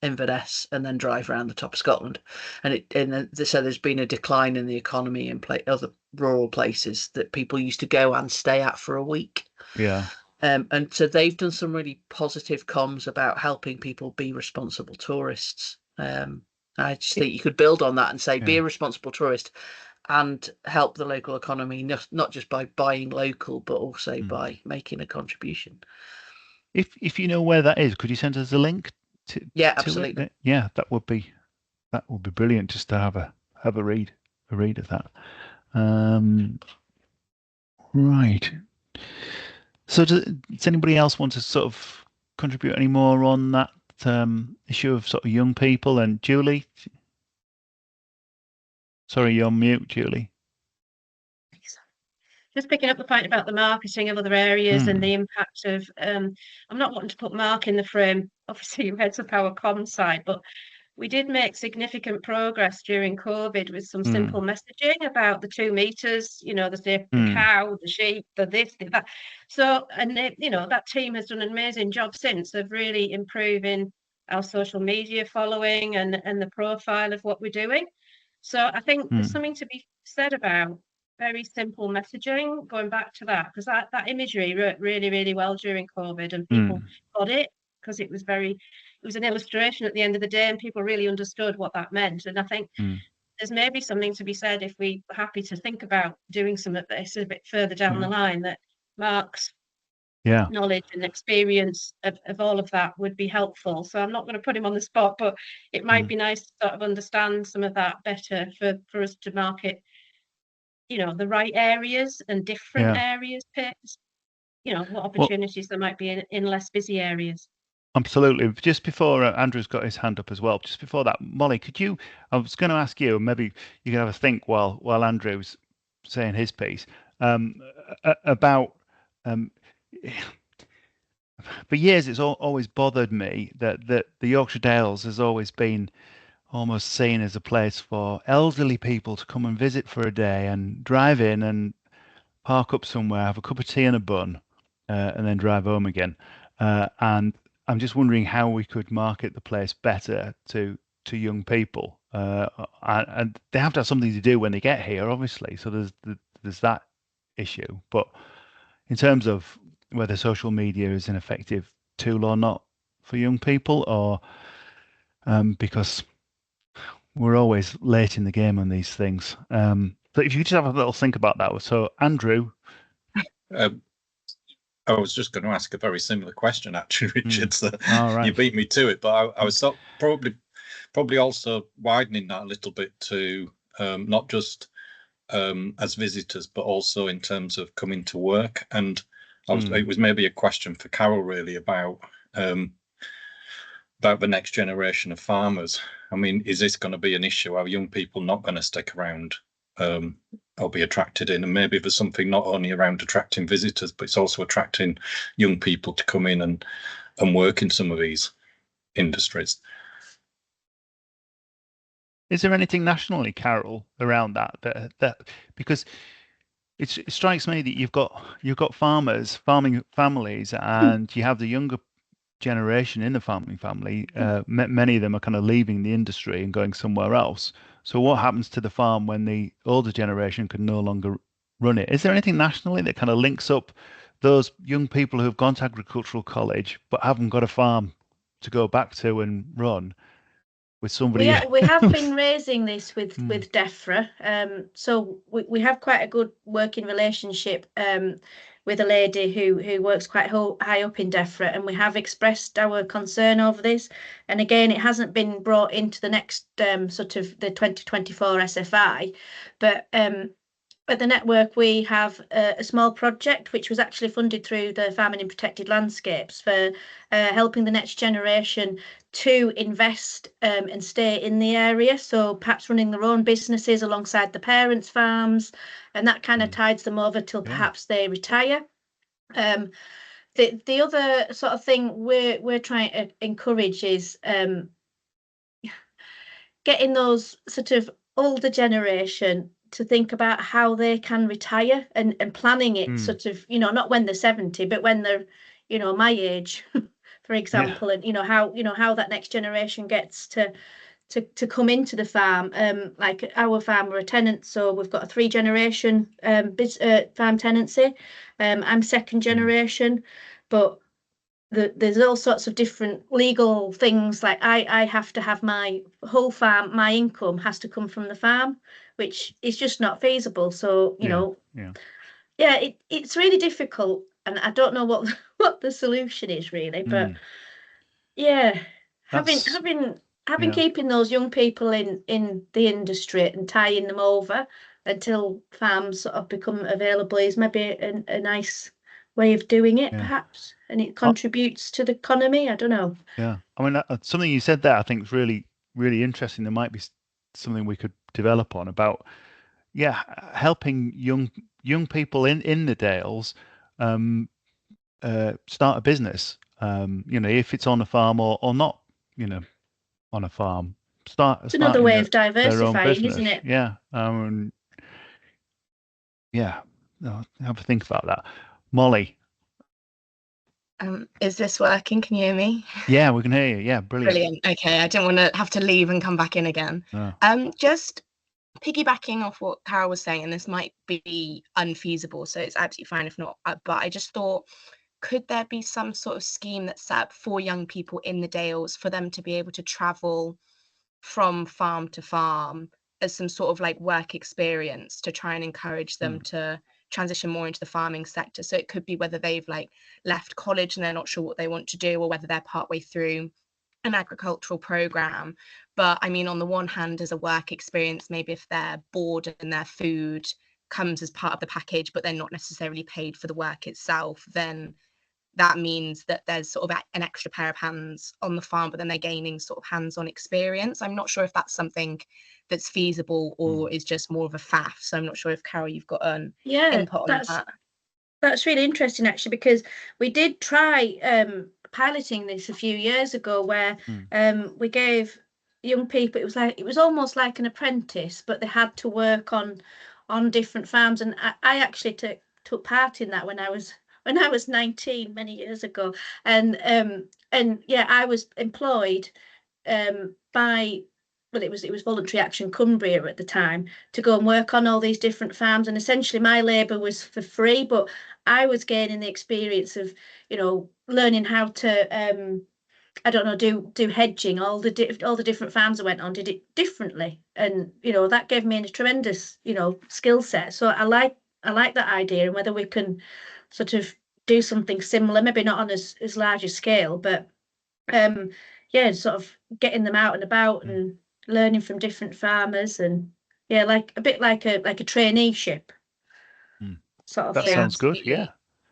Inverness and then drive around the top of Scotland, so there's been a decline in the economy in other rural places that people used to go and stay at for a week. Yeah. And so they've done some really positive comms about helping people be responsible tourists. I just think you could build on that and say, be a responsible tourist and help the local economy, not just by buying local, but also by making a contribution. If you know where that is, could you send us a link to absolutely. it? Yeah, that would be brilliant, just to have a read of that. Right. So does anybody else want to sort of contribute any more on that issue of sort of young people? And Julie, sorry, you're on mute, Julie. Just picking up the point about the marketing of other areas and the impact of, I'm not wanting to put Mark in the frame, obviously who heads up our comms side, but we did make significant progress during COVID with some simple messaging about the 2 meters, the cow, the sheep, the this, the that. So, and that team has done an amazing job since of really improving our social media following and the profile of what we're doing. So I think there's something to be said about very simple messaging, going back to that, because that imagery worked really, really well during COVID, and people got it, because it was an illustration at the end of the day, and people really understood what that meant. And I think there's maybe something to be said, if we were happy to think about doing some of this a bit further down the line, that Mark's knowledge and experience of all of that would be helpful. So I'm not going to put him on the spot, but it might be nice to sort of understand some of that better for us to market the right areas and different areas, what opportunities there might be in less busy areas. Absolutely. Just before Andrew's got his hand up as well, just before that, Molly, I was going to ask you, maybe you can have a think while Andrew's saying his piece, about for years it's always bothered me that the Yorkshire Dales has always been almost seen as a place for elderly people to come and visit for a day and drive in and park up somewhere, have a cup of tea and a bun, and then drive home again. And I'm just wondering how we could market the place better to young people. And they have to have something to do when they get here, obviously. So there's that issue. But in terms of whether social media is an effective tool or not for young people, or because we're always late in the game on these things. But if you just have a little think about that. So, Andrew. I was just going to ask a very similar question, actually, Richard. So right. You beat me to it, but I was probably also widening that a little bit to not just as visitors, but also in terms of coming to work. And it was maybe a question for Carol, really, about the next generation of farmers. I mean, is this going to be an issue? Are young people not going to stick around or be attracted in? And maybe there's something not only around attracting visitors, but it's also attracting young people to come in and work in some of these industries. Is there anything nationally, Carol, around that because it strikes me that you've got farmers, farming families, and you have the younger generation in the farming family, many of them are kind of leaving the industry and going somewhere else. So what happens to the farm when the older generation can no longer run it? Is there anything nationally that kind of links up those young people who've gone to agricultural college but haven't got a farm to go back to and run with somebody? We have been raising this with DEFRA. So we have quite a good working relationship with a lady who works quite high up in DEFRA, and we have expressed our concern over this. And again, it hasn't been brought into the next sort of the 2024 SFI, but at the network, we have a small project which was actually funded through the Farming in Protected Landscapes for helping the next generation to invest and stay in the area. So perhaps running their own businesses alongside the parents' farms, and that kind of tides them over till perhaps they retire. The other sort of thing we're trying to encourage is getting those sort of older generation to think about how they can retire and planning it sort of, not when they're 70, but when they're, my age, for example, and, how that next generation gets to come into the farm. Like our farm, we're a tenant, so we've got a 3-generation farm tenancy. I'm second generation, but there's all sorts of different legal things. Like I have to have my whole farm, my income has to come from the farm, which is just not feasible. So it's really difficult, and I don't know what the solution is really, but having keeping those young people in the industry and tying them over until farms sort of become available is maybe a nice way of doing it, perhaps, and it contributes to the economy. I don't know. Yeah, I mean, something you said there, I think is really, really interesting. There might be something we could develop on about, helping young people in the Dales start a business. If it's on a farm or not, on a farm, It's another way of diversifying, isn't it? Yeah. Have a think about that. Molly. Is this working? Can you hear me? Yeah, we can hear you. Yeah, brilliant. Brilliant. Okay, I didn't want to have to leave and come back in again. No. Just piggybacking off what Carol was saying, and this might be unfeasible, so it's absolutely fine if not, but I just thought, could there be some sort of scheme that's set up for young people in the Dales for them to be able to travel from farm to farm as some sort of like work experience to try and encourage them to transition more into the farming sector? So it could be whether they've like left college and they're not sure what they want to do, or whether they're partway through an agricultural program. But I mean, on the one hand, as a work experience, maybe if they're bored and their food comes as part of the package, but they're not necessarily paid for the work itself, then that means that there's sort of an extra pair of hands on the farm, but then they're gaining sort of hands-on experience. I'm not sure if that's something that's feasible or is just more of a faff. So I'm not sure if, Carol, you've got an input on that. That's really interesting, actually, because we did try piloting this a few years ago, where we gave young people, it was almost like an apprentice, but they had to work on different farms. And I actually took part in that when I was 19 many years ago, and I was employed by, well, it was Voluntary Action Cumbria at the time, to go and work on all these different farms, and essentially my labour was for free, but I was gaining the experience of learning how to do hedging. All the different farms I went on did it differently, and that gave me a tremendous skill set. So I like that idea, and whether we can sort of do something similar, maybe not on as large a scale, but sort of getting them out and about and learning from different farmers, and like a bit like a traineeship sort of that thing. Sounds good. Yeah.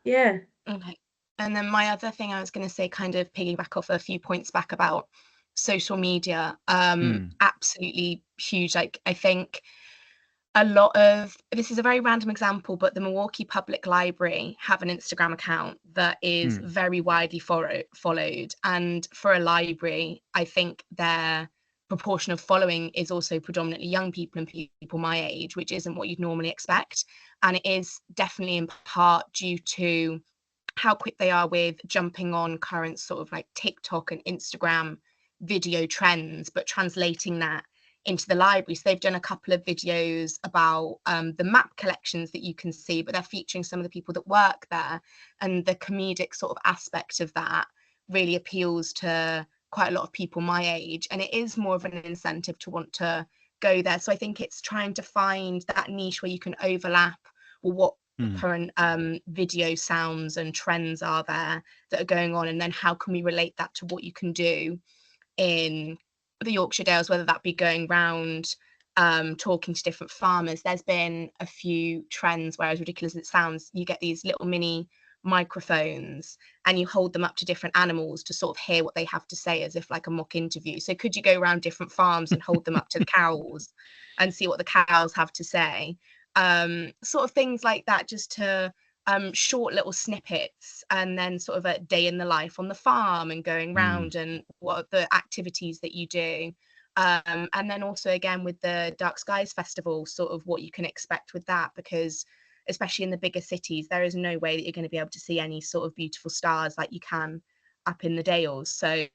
Okay. And then my other thing I was going to say, kind of piggyback off a few points back about social media, absolutely huge. Like, I think a lot of, this is a very random example, but the Milwaukee Public Library have an Instagram account that is very widely followed. And for a library, I think their proportion of following is also predominantly young people and people my age, which isn't what you'd normally expect. And it is definitely in part due to how quick they are with jumping on current sort of like TikTok and Instagram video trends, but translating that into the library. So they've done a couple of videos about the map collections that you can see, but they're featuring some of the people that work there, and the comedic sort of aspect of that really appeals to quite a lot of people my age, and it is more of an incentive to want to go there. So I think it's trying to find that niche where you can overlap, or what current video sounds and trends are there that are going on, and then how can we relate that to what you can do in the Yorkshire Dales, whether that be going round talking to different farmers. There's been a few trends where, as ridiculous as it sounds, you get these little mini microphones and you hold them up to different animals to sort of hear what they have to say, as if like a mock interview. So could you go around different farms and hold them up to the cows and see what the cows have to say? Sort of things like that, just to short little snippets, and then sort of a day in the life on the farm and going round and what are the activities that you do. And then also again with the Dark Skies Festival, sort of what you can expect with that, because especially in the bigger cities, there is no way that you're going to be able to see any sort of beautiful stars like you can up in the Dales. So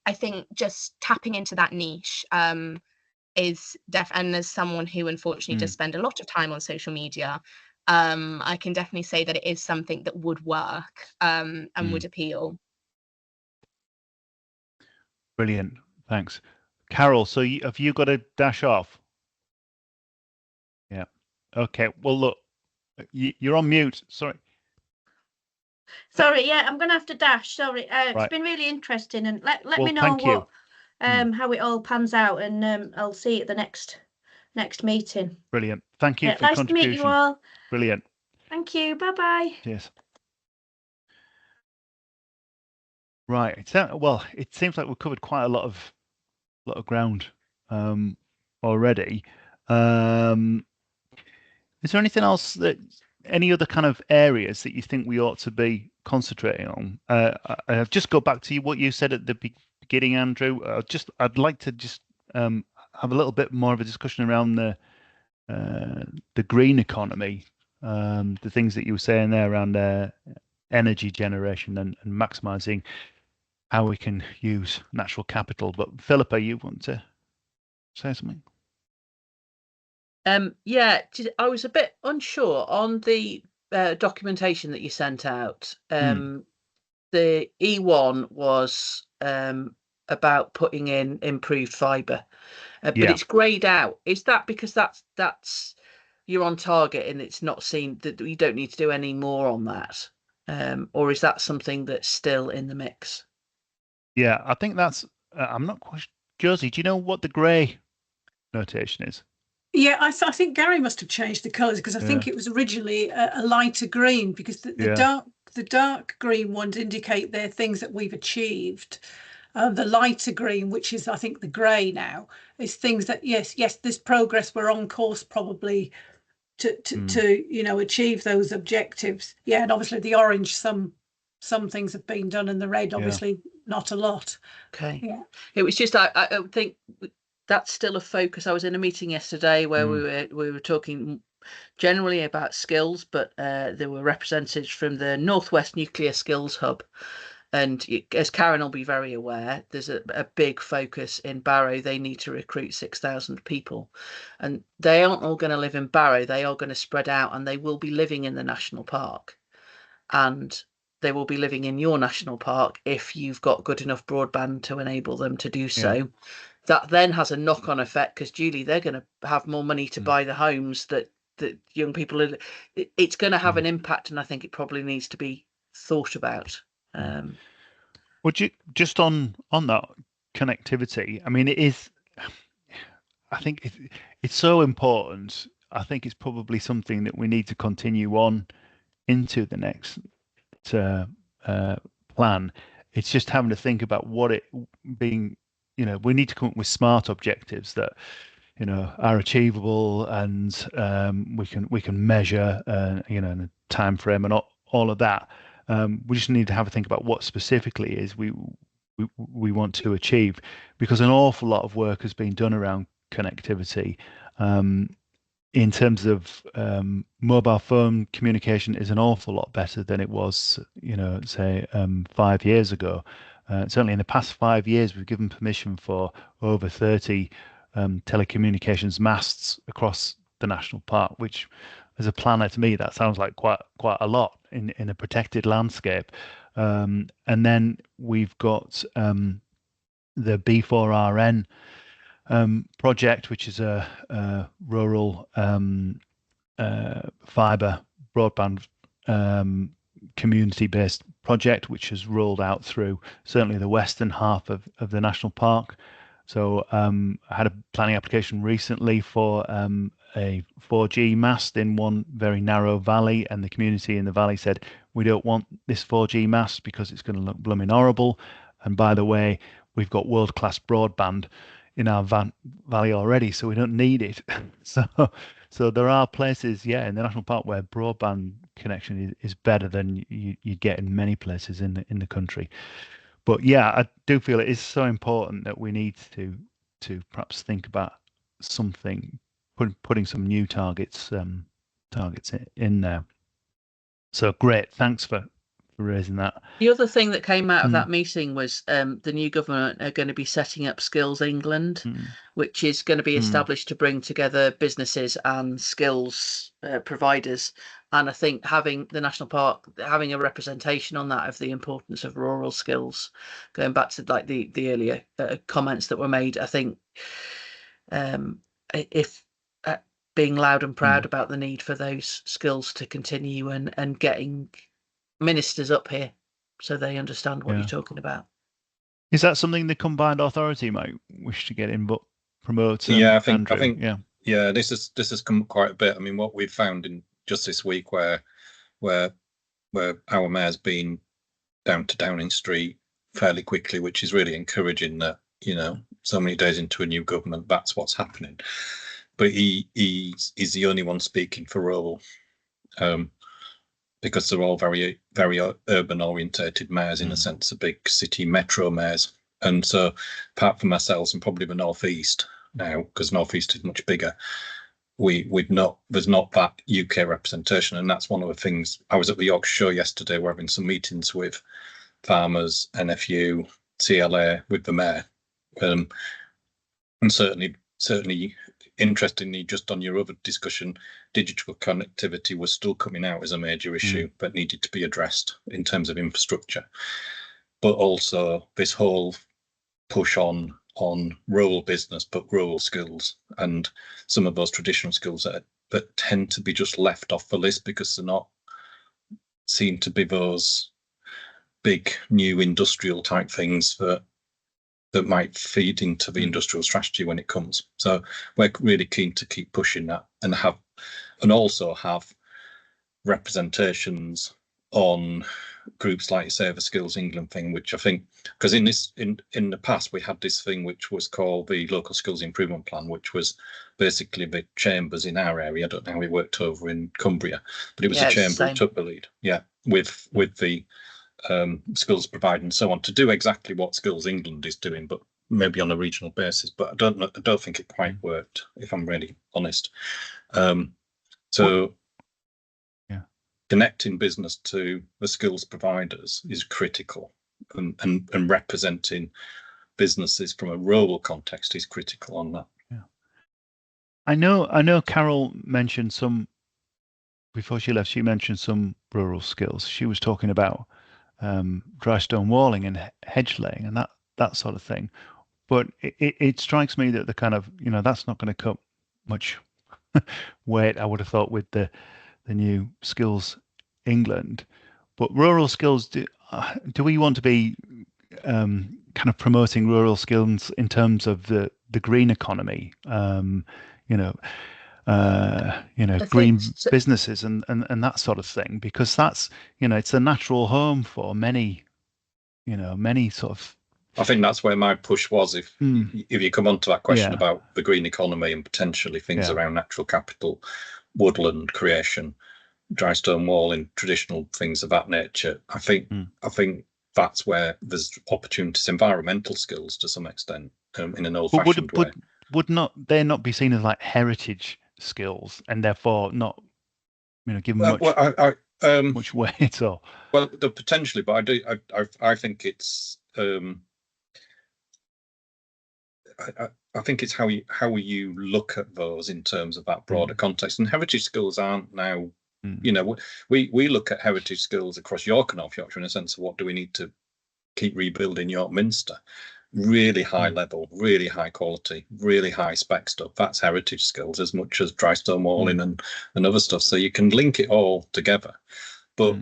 I think just tapping into that niche is and as someone who unfortunately does spend a lot of time on social media, I can definitely say that it is something that would work and would appeal. Brilliant, thanks. Carol, so have you got to dash off? Yeah. Okay, well, look, you're on mute. Sorry. Yeah, I'm going to have to dash. Sorry. It's been really interesting, and let me know what how it all pans out, and I'll see you at the next meeting. Brilliant. Thank you for your contribution. Nice to meet you all. Brilliant. Thank you. Bye-bye. Cheers. Right. Well, it seems like we've covered quite a lot of ground already. Is there anything else any other kind of areas that you think we ought to be concentrating on? I'll just go back to what you said at the beginning, Andrew. I'd like to just have a little bit more of a discussion around the green economy, the things that you were saying there around energy generation and maximising how we can use natural capital. But Philippa, you want to say something? Yeah, I was a bit unsure on the documentation that you sent out. The E1 was about putting in improved fibre, but it's greyed out. Is that because that's you're on target and it's not seen that you don't need to do any more on that, or is that something that's still in the mix? Yeah, I think that's. I'm not quite. Josie, do you know what the grey notation is? Yeah, I think Gary must have changed the colours, because I think it was originally a lighter green, because the dark green ones indicate they're things that we've achieved. The lighter green, which is I think the grey now, is things that yes, there's progress. We're on course probably to achieve those objectives. Yeah, and obviously the orange, some things have been done, and the red obviously not a lot. Okay. Yeah. It was just I think that's still a focus. I was in a meeting yesterday where we were talking generally about skills, but there were representatives from the Northwest Nuclear Skills Hub, and as Karen will be very aware, there's a big focus in Barrow. They need to recruit 6,000 people, and they aren't all going to live in Barrow. They are going to spread out, and they will be living in the national park, and they will be living in your national park if you've got good enough broadband to enable them to do so. That then has a knock-on effect, because Julie, they're going to have more money to buy the homes that young people are. It's going to have an impact, and I think it probably needs to be thought about. Would you just on that connectivity? I mean, it is. I think it's so important. I think it's probably something that we need to continue on into the next plan. It's just having to think about what it being. We need to come up with smart objectives that are achievable, and we can measure in a time frame and all of that. We just need to have a think about what specifically is we want to achieve, because an awful lot of work has been done around connectivity, in terms of mobile phone communication is an awful lot better than it was, say 5 years ago. Certainly in the past 5 years, we've given permission for over 30 telecommunications masts across the national park, which as a planner to me, that sounds like quite a lot in a protected landscape. And then we've got the B4RN project, which is a rural fibre broadband community-based project, which has rolled out through certainly the western half of the national park. So I had a planning application recently for a 4G mast in one very narrow valley, and the community in the valley said, we don't want this 4G mast because it's going to look blooming horrible. And by the way, we've got world-class broadband in our valley already, so we don't need it. So there are places, in the national park where broadband connection is better than you get in many places in the country. But I do feel it is so important that we need to perhaps think about something, putting some new targets in there. So great, thanks for raising that. The other thing that came out of that meeting was the new government are going to be setting up Skills England, which is going to be established to bring together businesses and skills providers. And I think having the national park having a representation on that of the importance of rural skills, going back to like the earlier comments that were made, I think if being loud and proud about the need for those skills to continue and getting ministers up here so they understand what you're talking about. Is that something the combined authority might wish to get in, but promote? I think this has come quite a bit. I mean, what we've found in just this week, where our mayor's been down to Downing Street fairly quickly, which is really encouraging that, so many days into a new government, that's what's happening. But he's the only one speaking for rural. Because they're all very, very urban orientated mayors, in a sense, the big city metro mayors. And so apart from ourselves and probably the Northeast now, because Northeast is much bigger, there's not that UK representation. And that's one of the things. I was at the Yorkshire show yesterday. We're having some meetings with farmers, NFU, CLA, with the mayor. And certainly interestingly, just on your other discussion, digital connectivity was still coming out as a major issue that needed to be addressed in terms of infrastructure. But also this whole push on rural business, but rural skills, and some of those traditional skills that tend to be just left off the list because they're not seen to be those big new industrial type things that might feed into the industrial strategy when it comes. So we're really keen to keep pushing that and also have representations on groups like, say, the Skills England thing, which I think, because in the past we had this thing which was called the Local Skills Improvement Plan, which was basically the chambers in our area. I don't know how it worked over in Cumbria, but it was a chamber who took the lead, with the skills provider and so on, to do exactly what Skills England is doing, but maybe on a regional basis. But I don't think it quite worked, if I'm really honest. Connecting business to the skills providers is critical, and representing businesses from a rural context is critical on that. I know Carol mentioned some before she left. She mentioned some rural skills. She was talking about dry stone walling and hedge laying and that sort of thing. But it strikes me that the kind of, that's not going to cut much weight, I would have thought, with the new Skills England. But rural skills, do we want to be kind of promoting rural skills in terms of the green economy, green businesses and that sort of thing? Because that's, it's a natural home for many sort of. I think that's where my push was. If you come on to that question about the green economy and potentially things around natural capital, woodland creation, dry stone walling, traditional things of that nature, I think that's where there's opportunities, environmental skills to some extent, in an old-fashioned way. Would they not be seen as like heritage skills and therefore not, give much much weight or. Well, potentially, but I think it's I think it's how you look at those in terms of that broader context. And heritage skills aren't now, we look at heritage skills across York and North Yorkshire in a sense of what do we need to keep rebuilding York Minster. Really high level, really high quality, really high spec stuff. That's heritage skills as much as dry stone walling and other stuff. So you can link it all together. But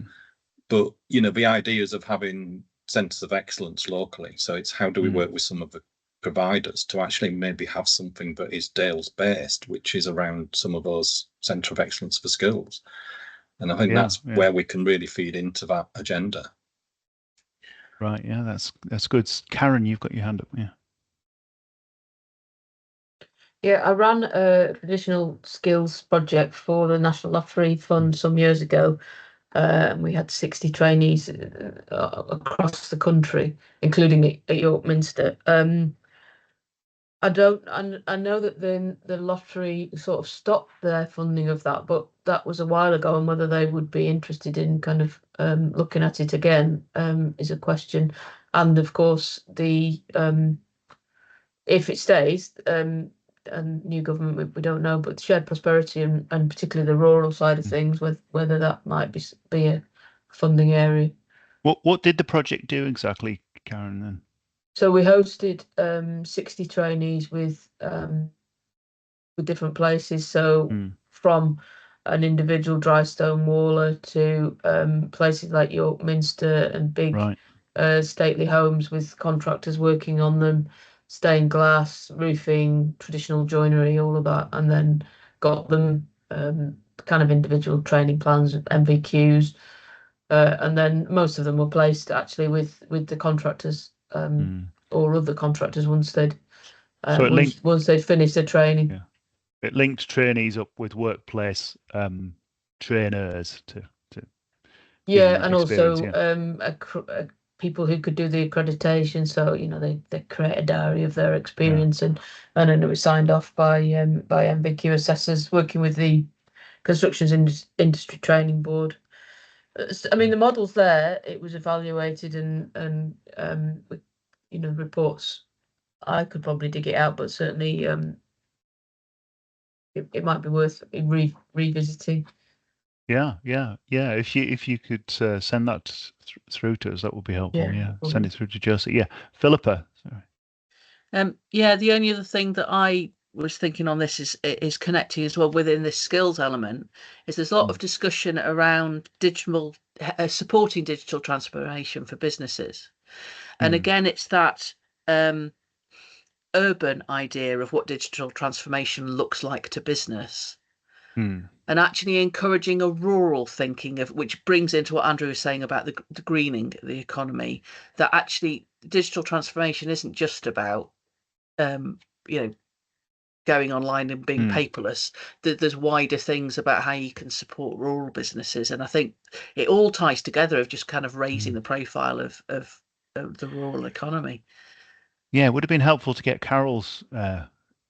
the ideas of having centres of excellence locally. So it's how do we work with some of the providers to actually maybe have something that is Dales based, which is around some of those centre of excellence for skills. And I think that's where we can really feed into that agenda. Right, yeah, that's good. Karen, you've got your hand up, yeah. Yeah, I ran a traditional skills project for the National Lottery Fund some years ago. We had 60 trainees across the country, including at York Minster. I know that the lottery sort of stopped their funding of that, but that was a while ago, and whether they would be interested in kind of looking at it again is a question. And of course, the if it stays, and new government, we don't know, but shared prosperity and particularly the rural side of things, whether that might be a funding area. What did the project do exactly, Karen, then? So we hosted 60 trainees with different places. So from an individual dry stone waller to places like York Minster and big stately homes with contractors working on them, stained glass, roofing, traditional joinery, all of that, and then got them kind of individual training plans, MVQs, and then most of them were placed actually with the contractors or other contractors once they'd finished their training. Yeah. It linked trainees up with workplace trainers to and also people who could do the accreditation. So they create a diary of their experience, and then it was signed off by MVQ assessors working with the Constructions Industry Training Board. I mean, the model's there. It was evaluated, and reports. I could probably dig it out, but certainly it might be worth revisiting. Yeah. If you could send that through to us, that would be helpful. Yeah, send it through to Josie. Yeah, Philippa. Sorry. The only other thing that I was thinking on this is connecting as well within this skills element is there's a lot of discussion around digital supporting digital transformation for businesses, and again it's that urban idea of what digital transformation looks like to business, and actually encouraging a rural thinking of which brings into what Andrew was saying about the greening the economy, that actually digital transformation isn't just about going online and being paperless. There's wider things about how you can support rural businesses, and I think it all ties together of just kind of raising the profile of the rural economy. Yeah, it would have been helpful to get Carol's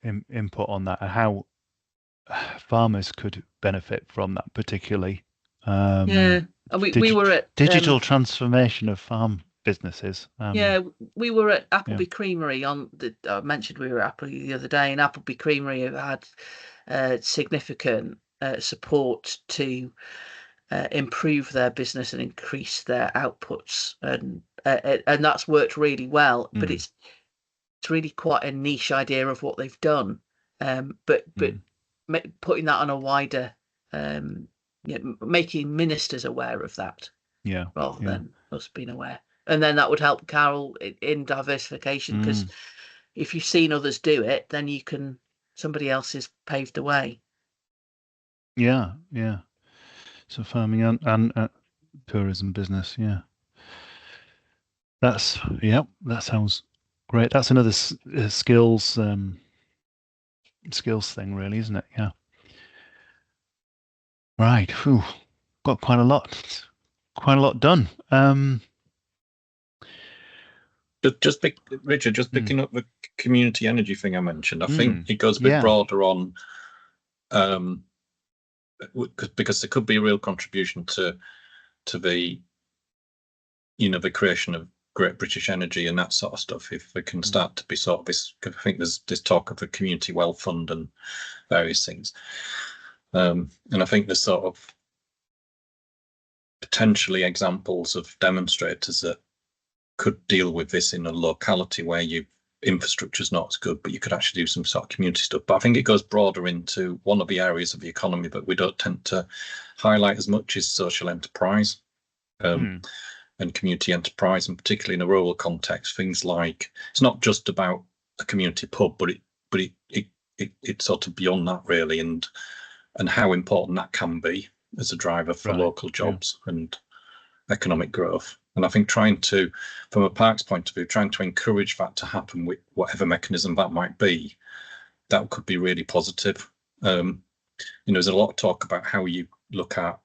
input on that and how farmers could benefit from that particularly. We were at digital transformation of farm businesses. We were at Appleby Creamery I mentioned we were at Appleby the other day, and Appleby Creamery have had significant support to improve their business and increase their outputs, and that's worked really well. But it's really quite a niche idea of what they've done, but putting that on a wider, making ministers aware of that, rather than us being aware. And then that would help Carol in diversification, because if you've seen others do it, then somebody else has paved the way. Yeah. So farming and tourism business, that sounds great. That's another skills thing, really, isn't it? Yeah. Right. Whew. Got quite a lot done. Richard, picking up the community energy thing I mentioned, I think it goes a bit broader on because there could be a real contribution to the the creation of Great British Energy and that sort of stuff, if we can start to be sort of this. I think there's talk of a community wealth fund and various things, and I think there's sort of potentially examples of demonstrators that could deal with this in a locality where infrastructure is not as good, but you could actually do some sort of community stuff. But I think it goes broader into one of the areas of the economy that we don't tend to highlight as much is social enterprise. And community enterprise, and particularly in a rural context, things like, it's not just about a community pub, but it's sort of beyond that really, and how important that can be as a driver for local jobs and economic growth. And I think from a parks point of view, trying to encourage that to happen with whatever mechanism that might be, that could be really positive. There's a lot of talk about how you look at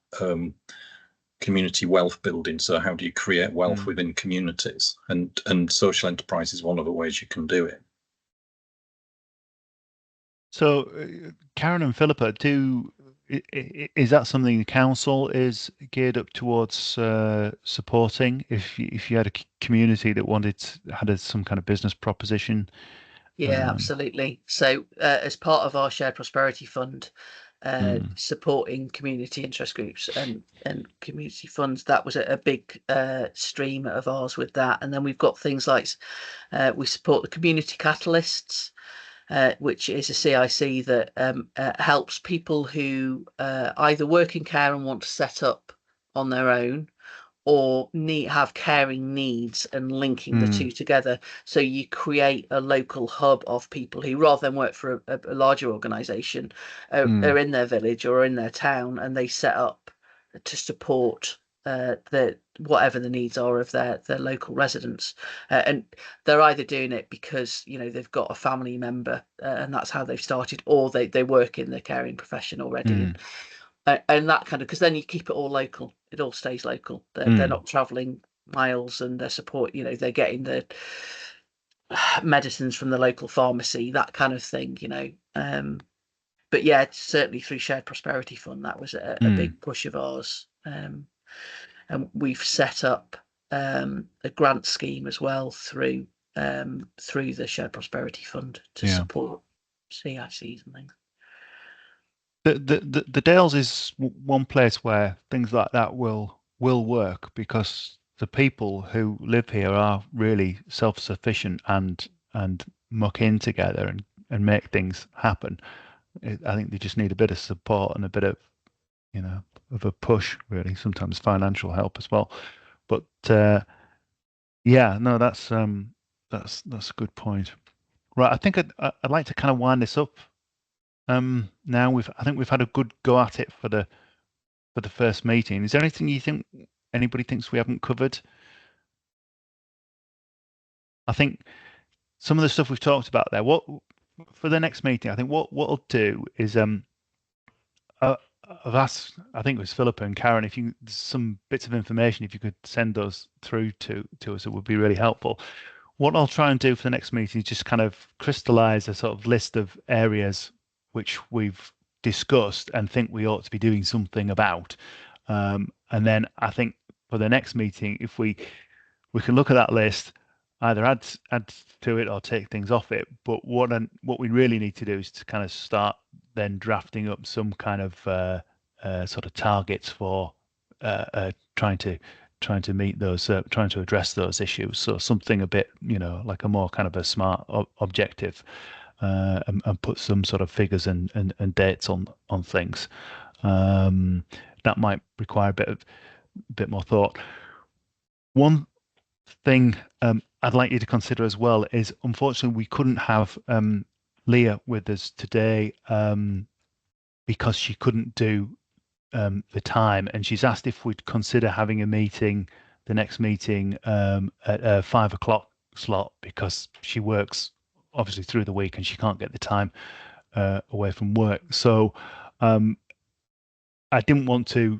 community wealth building. So how do you create wealth within communities? And social enterprise is one of the ways you can do it. So Karen and Philippa, is that something the council is geared up towards supporting? If you had a community that had some kind of business proposition? Yeah, absolutely. So as part of our shared prosperity fund, supporting community interest groups and community funds, that was a big stream of ours with that. And then we've got things like we support the community catalysts, which is a CIC that helps people who either work in care and want to set up on their own, or have caring needs, and linking the two together. So you create a local hub of people who, rather than work for a larger organisation, are in their village or in their town, and they set up to support whatever the needs are of their local residents. And they're either doing it because they've got a family member and that's how they've started, or they work in the caring profession already. And that kind of, because then you keep it all local, it all stays local. They're not traveling miles, and their support, they're getting the medicines from the local pharmacy, that kind of thing, but yeah, certainly through Shared Prosperity Fund, that was a big push of ours. And we've set up a grant scheme as well through the Shared Prosperity Fund to support CICs and things. The Dales is one place where things like that will work, because the people who live here are really self-sufficient and muck in together and make things happen. I think they just need a bit of support and a bit of of a push, really, sometimes financial help as well. But that's a good point. Right, I think I'd like to kind of wind this up. Now I think we've had a good go at it for the first meeting. Is there anything you think anybody thinks we haven't covered? I think some of the stuff we've talked about there. What for the next meeting? I think what I'll do is I've asked, I think it was Philippa and Karen, if you some bits of information, if you could send those through to us, it would be really helpful. What I'll try and do for the next meeting is just kind of crystallize a sort of list of areas which we've discussed and think we ought to be doing something about. And then I think for the next meeting, if we can look at that list, either add to it or take things off it. But what we really need to do is to kind of start then drafting up some kind of sort of targets for trying to meet those, trying to address those issues. So something a bit, like a more kind of a smart objective, and put some sort of figures and dates on things. That might require a bit more thought. One thing I'd like you to consider as well is, unfortunately, we couldn't have Leah with us today because she couldn't do the time, and she's asked if we'd consider having the next meeting at a 5 o'clock slot, because she works obviously through the week and she can't get the time away from work. So I didn't want to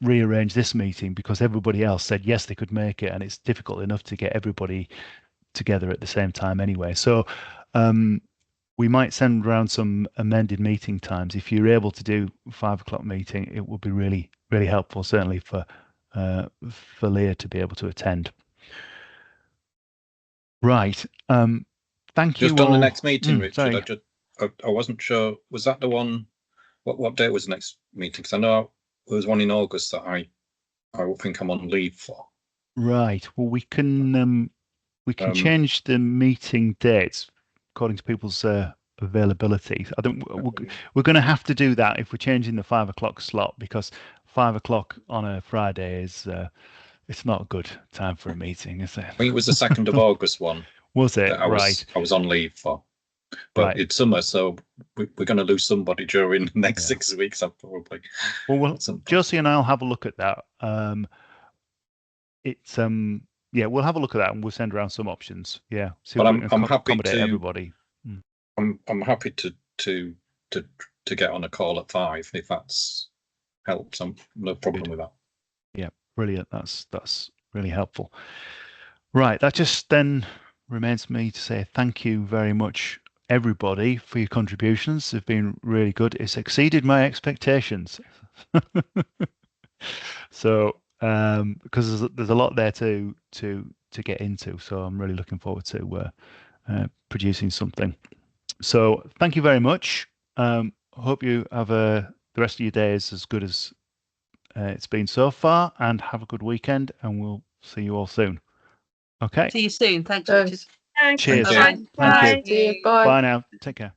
rearrange this meeting because everybody else said yes, they could make it, and it's difficult enough to get everybody together at the same time anyway. So we might send around some amended meeting times. If you're able to do 5 o'clock meeting, it would be really, really helpful, certainly for Leah to be able to attend. Right. Thank you. Just on the next meeting, Richard. Sorry. I wasn't sure. Was that the one? What date was the next meeting? Because I know there was one in August that I think I'm on leave for. Right. Well, we can change the meeting dates according to people's availability. I don't. We're going to have to do that if we're changing the 5 o'clock slot, because 5 o'clock on a Friday is it's not a good time for a meeting, is it? I think it was the 2nd of August one. Was it? I was on leave for. But it's summer, so we're going to lose somebody during the next 6 weeks. I'm probably. Well, Josie and I'll have a look at that. We'll have a look at that and we'll send around some options. Yeah, but I'm happy accommodate to everybody. I'm happy to get on a call at 5 if that's helps. I'm no problem with that. Yeah, brilliant. That's really helpful. Right, that just then remains me to say thank you very much, everybody, for your contributions. They've been really good. It's exceeded my expectations. So because there's a lot there to get into, so I'm really looking forward to producing something. So thank you very much. Hope you have the rest of your day is as good as it's been so far, and have a good weekend, and we'll see you all soon. Okay. See you soon. Thanks, Richard. Thanks. Cheers. Bye. Thank you. Bye. Bye now. Take care.